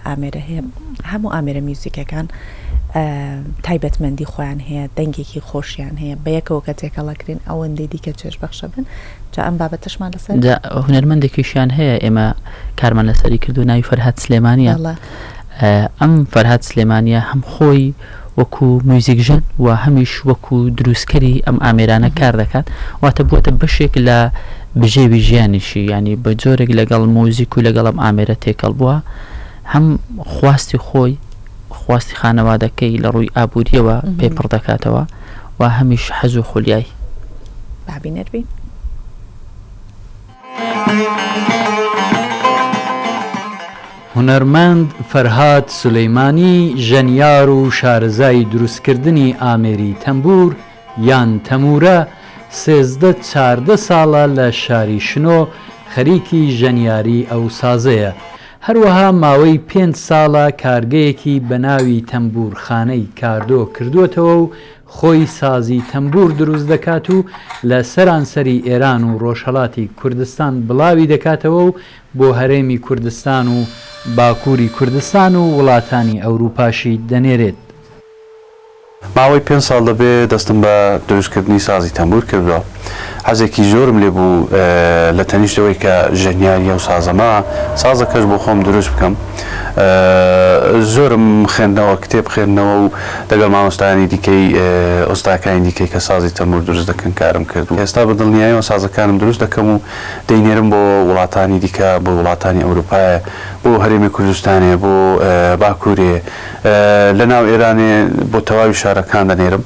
S2: ئامێرە هەیە هەموو ئامێرە میوزیکەکان تایبەتمەندی خۆیان هەیە دەنگێکی خۆشیان هەیە بە یەکەوە کە تێکەڵەکرێن ئەوەندەی دیکە چێژ بەخشە بن جا ئەم بابەتەشمان لەسەر
S1: هونەرمەندێکیشیان هەیە ئێمە کارمان لەسەری کردو ناوی فەرهاد سلێمانیە ئەم فەرهاد سلێمانیە هەم خۆی وەکو موزیکژن و هەمیش وەکو دروستکەری ئەم ئامێرانە کار دەکات واتە بووەتە بەشێک لە بژێوی ژیانیشی ینی بە جۆرێک لەگەڵ موزیک و لەگەڵ ئەم ئامێرە تێکەڵ بووە هەم خواستی خۆی خواستی خانەوادەکەی لە ڕووی ئابوووریەوە پێپڕ دەکاتەوە و هەمیش حەز و خولیای
S2: بابینەربین
S14: هونەرمەند فەرهاد سولەیمانی ژەنیار و شارەزای دروستکردنی ئامێری تەمبور یان تەمورە 13-14 ساڵە لە شاری شنۆ خەریکی ژەنیاری ئەو سازەیە هەروەها ماوەی 5 ساڵە کارگەیەکی بە ناوی تەمبورخانەی کاردۆ کردووەتەوە و خۆی سازی تەمبور دروست دەکات و لە سەرانسەری ئێران و ڕۆژهەڵاتی کوردستان بڵاوی دەکاتەوە و بۆ هەرێمی کوردستان و باکووری کوردستان و وڵاتانی ئەوروپاشی دەنێرێت.
S15: ماوەی 5 ساڵ دەبێت دەستم بە دروستکردنی سازی تەمبور کردووە. حەزێکی زۆرم لێ بوو لە تەنیشتەوەی کە ژەنیاریە و سازەما سازەکەش بۆ خۆم دروست بکەم. زۆرم خوێندنەوە کتێب خوێندنەوە و لەگەڵ مامۆستایانی دیکەی ئۆستاکانی دیکەی کە سازی تەمبور دروست دەکەن کارم کردو. ئێستا بە دڵنیاییەوە سازەکانم دروست دەکەم و دەینێرم بۆ وڵاتانی دیکە بۆ وڵاتانی ئەوروپایە بۆ هەرێمی کوردستانێ بۆ باکوورێ لە ناو ئێرانێ بۆ تەواوی شارەکان دەنێرم.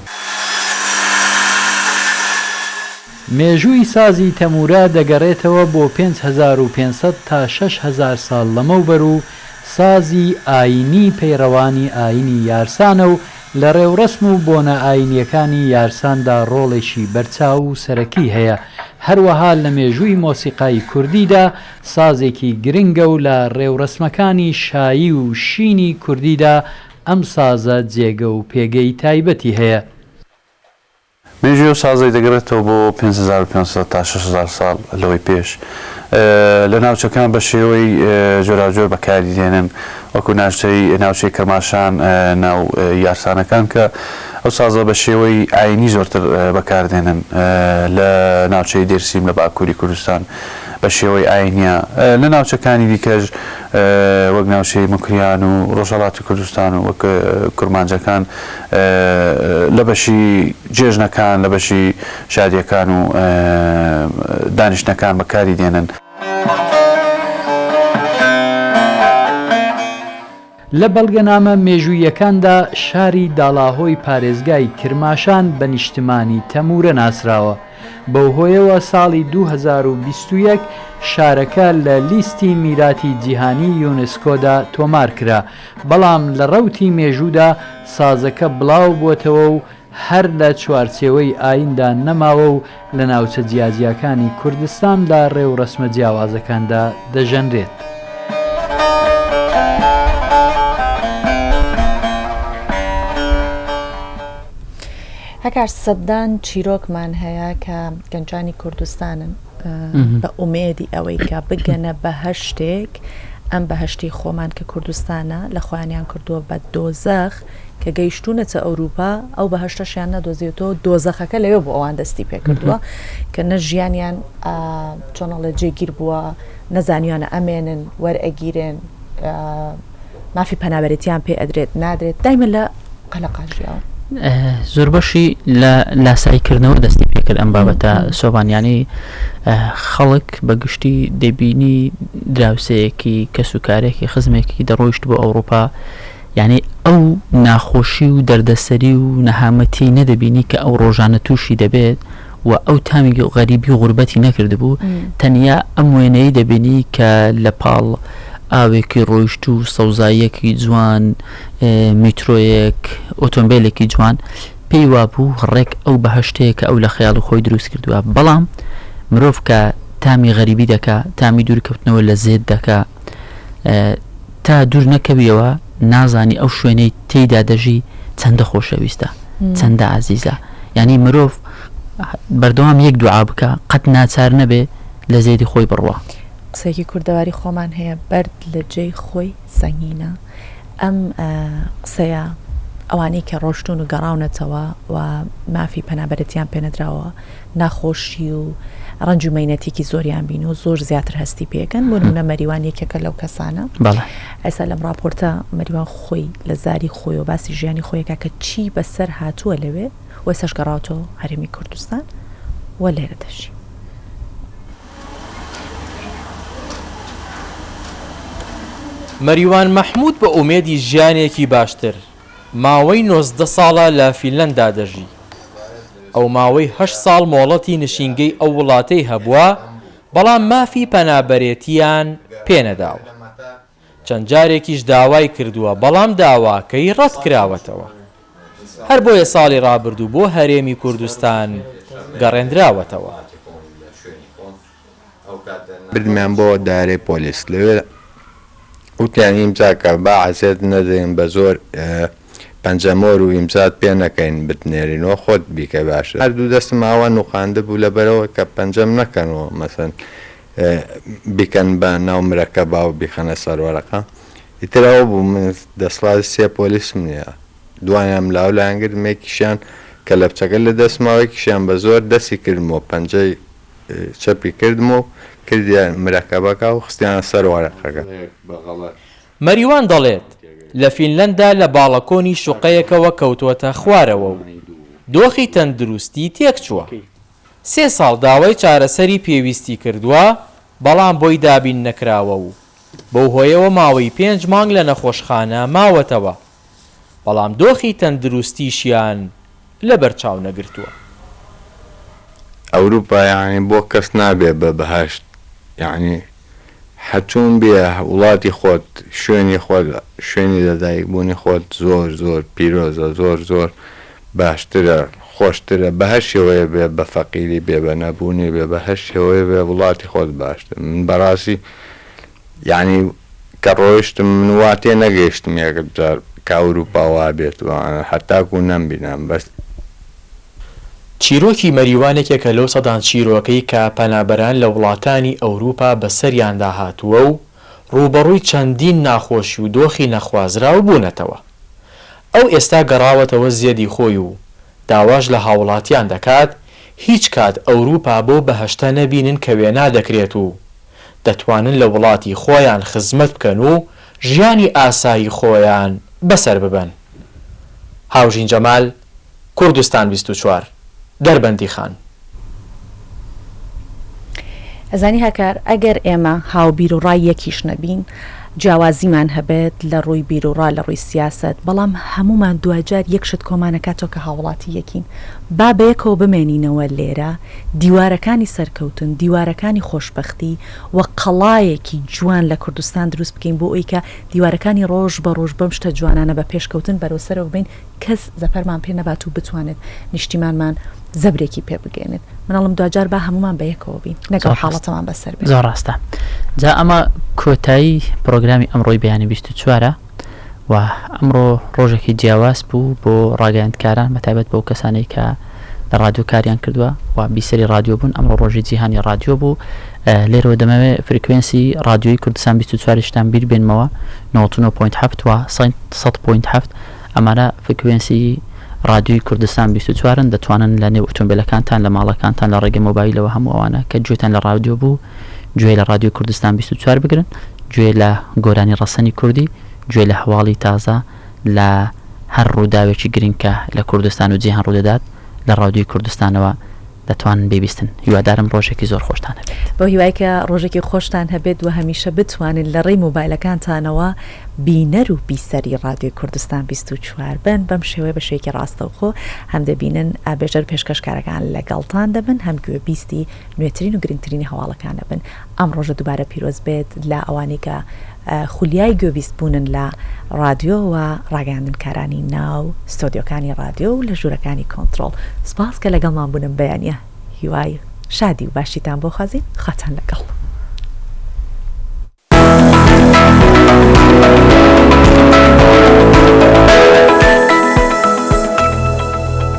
S14: مێژووی سازی تەمورە دەگەڕێتەوە بۆ 5500 تا 6000 ساڵ لەمەوبەر و سازی ئاینی پەیڕەوانی ئاینی یارسانە و لە ڕێوڕسم و بۆنە ئاینیەکانی یارساندا ڕۆڵێکی بەرچاو و سەرەکی هەیە هەروەها لە مێژووی مۆسیقای کوردیدا سازێکی گرنگە و لە ڕێوڕسمەکانی شایی و شینی کوردیدا ئەم سازە جێگە و پێگەی تایبەتی هەیە.
S15: مێژووی سازەی دەگەڕێتەوە بۆ 5500 تا 6000 ساڵ لەوەی پێش لە ناوچەکان بە شێوەی جۆراوجۆر بەکاری دێنن وەکو ناوچەی کەماشان ناو یارسانەکان کە ئەو سازە بە شێوەی ئاینی زۆرتر بەکاردێنن لە ناوچەی دێرسیم لە باکووری کوردستان بە شێوەی ئاینیە لە ناوچەکانی دیکەش وەک ناوچەی مکریان و ڕۆژهەڵاتی کوردستان و وەک کورمانجەکان لە بەشی جێژنەکان لە بەشی شادیەکان و دانیشتەکان بەکاری دێنن.
S14: لە بەڵگەنامە مێژوویەکاندا شاری داڵاهۆی پارێزگای کرماشان بە نیشتمانی تەمورە ناسراوە. بەو هۆیەوە ساڵی 2021 شارەکە لە لیستی میراتی جیهانی یونسکۆدا تۆمار کرا بەڵام لە ڕەوتی مێژوودا سازەکە بڵاو بووتەوە و هەر لە چوارچێوەی ئایندا نەماوە و لە ناوچە جیاجیەکانی کوردستاندا ڕێوڕسمە جیاوازەکاندا دەژەنرێت.
S2: هەکار سەدان چیرۆکمان هەیە کە گەنجانی کوردستانن بە ئومێدی ئەوەی کە بگەنە بە هەشتێک ئەم بەهشتی خۆمان کە کوردستانە لە خۆیانیان کردووە بە دۆزەخ کە گەیشتونەتە ئەوروپا ئەو بەهشتەشیان نەدۆزیێتەوە دۆزەخەکە لەوێ بۆ ئەوان دەستی پێ کردووە کە نە ژیانیان چۆنەڵە جێگیر بووە نەزانیانە ئەمێنن وەرئەگیرێن مافی پەنابەرێتیان پێ ئەدرێت نادرێت دایمە لە قەلەقا ژیاوە
S1: زۆر بەشی لە لاسایکردنەوە دەستی پێکرد ئەم بابەتە سۆبانیانی خەڵک بەگشتی دەبینی دراوسەیەکی کەسوکارێکی خزمێکی دەڕۆیشت بۆ ئەوروپا یعنی ئەو ناخۆشی و دەردەسەری و نەهامەتی نەدەبینی کە ئەو ڕۆژانە تووشی دەبێت و ئەو تامی غەریبی و غوربەتی نەکردبوو تەنیا ئەم وێنەی دەبینی کە لە پاڵ ئاوێکی ڕۆیشت و سەوزاییەکی جوان میترۆیەک ئۆتۆمبیلێکی جوان پێی وابوو ڕێک ئەو بەهشتەیە کە ئەو لە خەیاڵ خۆی دروست کردووە بەڵام مرۆڤ کە تامی غەریبی دەکا تامی دوورکەوتنەوە لە زێت دەکا تا دوور نەکەویەوە نازانی ئەو شوێنەی تێیدا دەژی چەندە خۆشەویستە چەندە عزیزە یعنی مرۆڤ بەردەوام یەک دوعا بکە قەت ناچار نەبێ لە زێدی خۆی بڕوە
S2: قسێکی کوردەواری خۆمان هەیە بەرد لە جێی خۆی سەنگینە ئەم قسەیە ئەوانەی کە ڕۆشتون و گەڕاونەتەوە و مافی پەنابەرەتیان پێنەدراوە ناخۆشی و ڕەنج و مەینەتێکی زۆریان بین و زۆر زیاتر هەستی پێکەن بۆ نمونە مەریوان یەکێکە لەو کەسانە ئێستا لەم راپۆرتە مەریوان خۆی لە زاری خۆی و باسی ژیانی خۆیەکە کە چی بەسەر هاتووە لەوێ و ئێستاش گەڕاوەتەوە هەرێمی کوردستان و لێرە دەژی
S16: مەریوان مەحموود بە ئومێدی ژیانێکی باشتر ماوەی 19 ساڵە لە فینلەندا دەژی ئەو ماوەی 8 ساڵ مۆڵەتی نشینگەی ئەو وڵاتەی هەبووە بەڵام مافی پەنابەرێتیان پێنەداوە چەند جارێکیش داوای کردووە بەڵام داواکەی ڕەت کراوەتەوە هەر بۆیە ساڵی ڕابردوو بۆ هەرێمی کوردستان گەڕێنراوەتەوە
S17: بردمیان بۆ دارەی پۆلیس لەوێ وتیان ئیمزاکە با عەزێت نەدەین بە زۆر پەنجەمۆر و ئیمزات پێ نەکەین بتنێرینەوە خۆت بیکە باشە هەردوو دەستم ئاوە نوقاندە بوو لەبەرەوە کە پەنجەم نەکەنەوە مەسەن بیکەن بە ناو مرەکە باو بیخەنە سەروەرەکە ئیترەوە بوو من دەسڵاتی 3 پۆلیسم نییە دوانیان لاولایان گرت مێکیشیان کە لە بچەکە لە دەستماوەیەکیشیان بە زۆر دەستی کردمەوە پەنجەی چەپی کردمەوە کردیان مرەکە بەکە و خستیانە سەروەرەقەکە
S16: مەریوان دەڵێت لە فینلەندا لە باڵەکۆنی شوقەیەکەوە کەوتووەتە خوارەوە و دۆخی تەندروستی تێکچووە 3 ساڵ داوای چارەسەری پێویستی کردووە بەڵام بۆی دابین نەکراوە و بەو هۆیەوە ماوەی 5 مانگ لە نەخۆشخانە ماوەتەوە بەڵام دۆخی تەندروستیشیان لە بەرچاو نەگرتووە
S17: ئەوروپا یعنی بۆ کەس نابێ بە بەهشت یعنی حەچوون بێ وڵاتی خۆت شوێنی خۆت شوێنی لەدایکبوونی خۆت زۆر زۆر پیرۆزە زۆر زۆر باشترە خۆشترە بە هەر شێوەیە بێ بە فەقیری بێ بە نەبوونی بێ بە هەر شێوەیە بێ وڵاتی خۆت باشتر من بەڕاستی یعنی کە ڕۆیشتم من واتێ نەگەیشتم یەکت جار کە ئەوروپا وا بێت هەتاکو نەمبینم بەس
S16: چیرۆکی مەریوانێکێکە لەو سەدان چیرۆکەی کە پەنابەران لە وڵاتانی ئەوروپا بەسەریاندا هاتووە و ڕوبەڕووی چەندین ناخۆشی و دۆخی نەخوازراو بوونەتەوە ئەو ئێستا گەڕاوەتەوە زێدی خۆی و داواش لە هاوڵاتیان دەکات هیچ کات ئەوروپا بۆ بەهشتە نەبینن کە وێنا دەکرێت و دەتوانن لە وڵاتی خۆیان خزمەت بکەن و ژیانی ئاسایی خۆیان بەسەر ببەن. هاوژین جەمال، کوردستان 24 دەربەندی خان.
S2: ئەزانی هەکار ئەگەر ئێمە هاوبیر و ڕای یەکیش نەبین جیاوازیمان هەبێت لە ڕووی بیر و ڕا لە ڕووی سیاست بەڵام هەمومان دوجار یەکشت کۆمانەکاتەوە کە هاوڵاتی یەکین با بەیەکەوە بمێنینەوە لێرە دیوارەکانی سەرکەوتن دیوارەکانی خۆشببختی و قەڵایەکی جوان لە کوردستان دروست بکەین بۆ ئەوی کە دیوارەکانی ڕۆژ بە ڕۆژ بەم شتە جوانانە بە پێشکەوتن بەرەوسەرەوە بین کەس زەپەرمان پێ نەبات و بتوانێت نیشتیمانمان زەبرێکی پێ بگەێنێت منەڵم دوجار با هەمومان بەیەکەوە بین نەگەڵ حاڵەتەمان بەسەر بێت.
S1: زۆر ڕاستە. جا ئەمە کۆتایی پرۆگرامی ئەمڕۆی بەیانی 24 و ئەمڕۆ ڕۆژێکی جیاواز بوو بۆ ڕاگەیاندکاران بەتایبەت بۆ کەسانەی کە لە ڕادیۆ کاریان کردووە و بیسەری ڕادیۆ بوون. ئەمڕۆ ڕۆژی جیهانی ڕادیۆ بوو. لێرەوە دەمەوێت فریکوێنسی ڕادیۆی کوردستان 24 شتان بیر بێنمەوە 99.7 و 100.7 ئەمانە فریکوێنسی ڕادیۆی کوردستان 24 دەتوانن لە نێو ئۆتۆمبیلەکانتان لە ماڵەکانتان لە ڕێگەی مۆبایلەوە هەموو ئەوانە کە گوێتان لە ڕادیۆ بوو گوێ لە ڕادیۆ کوردستان 24 بگرن، گوێ لە گۆرانی ڕەسەنی کوردی، گوێ لە هەواڵی تازە لە هەر ڕووداوێکی گرنگکە لە کوردستان و جیهان ڕوودەدات لە ڕادیۆی کوردستانەوە دەتوانن ببیستن. هیوادارم ڕۆژێکی زۆر خۆشتان هەبێت.
S2: بۆ هیوای کە ڕۆژێکی خۆشتان هەبێت و هەمیشە بتوانن لە ڕێی مۆبایلەکانتانەوە بینەر و بیسەری ڕادیۆی کوردستان 24 بن بەم شێوەیە بە شێوەیەکی ڕاستەوخۆ هەم دەبینن بێژەر پێشکەشکارەکان لەگەڵتان دەبن هەم گوێ بیستی نوێترین و گرنگترینی هەواڵەکانە بن. ئەم ڕۆژە دووبارە پیرۆز بێت لە ئەوانەی کە خولیای گوێبیست بوونن لە رادیۆ و ڕاگەاندنکارانی ناو ستۆدیۆکانی رادیۆ و لە ژوورەکانی کۆنتترۆل. سپاس کە لەگەڵمان بوونم بەیانە. هیوای شادی و باشیتان بۆ خەزین خاتان لەگەڵ.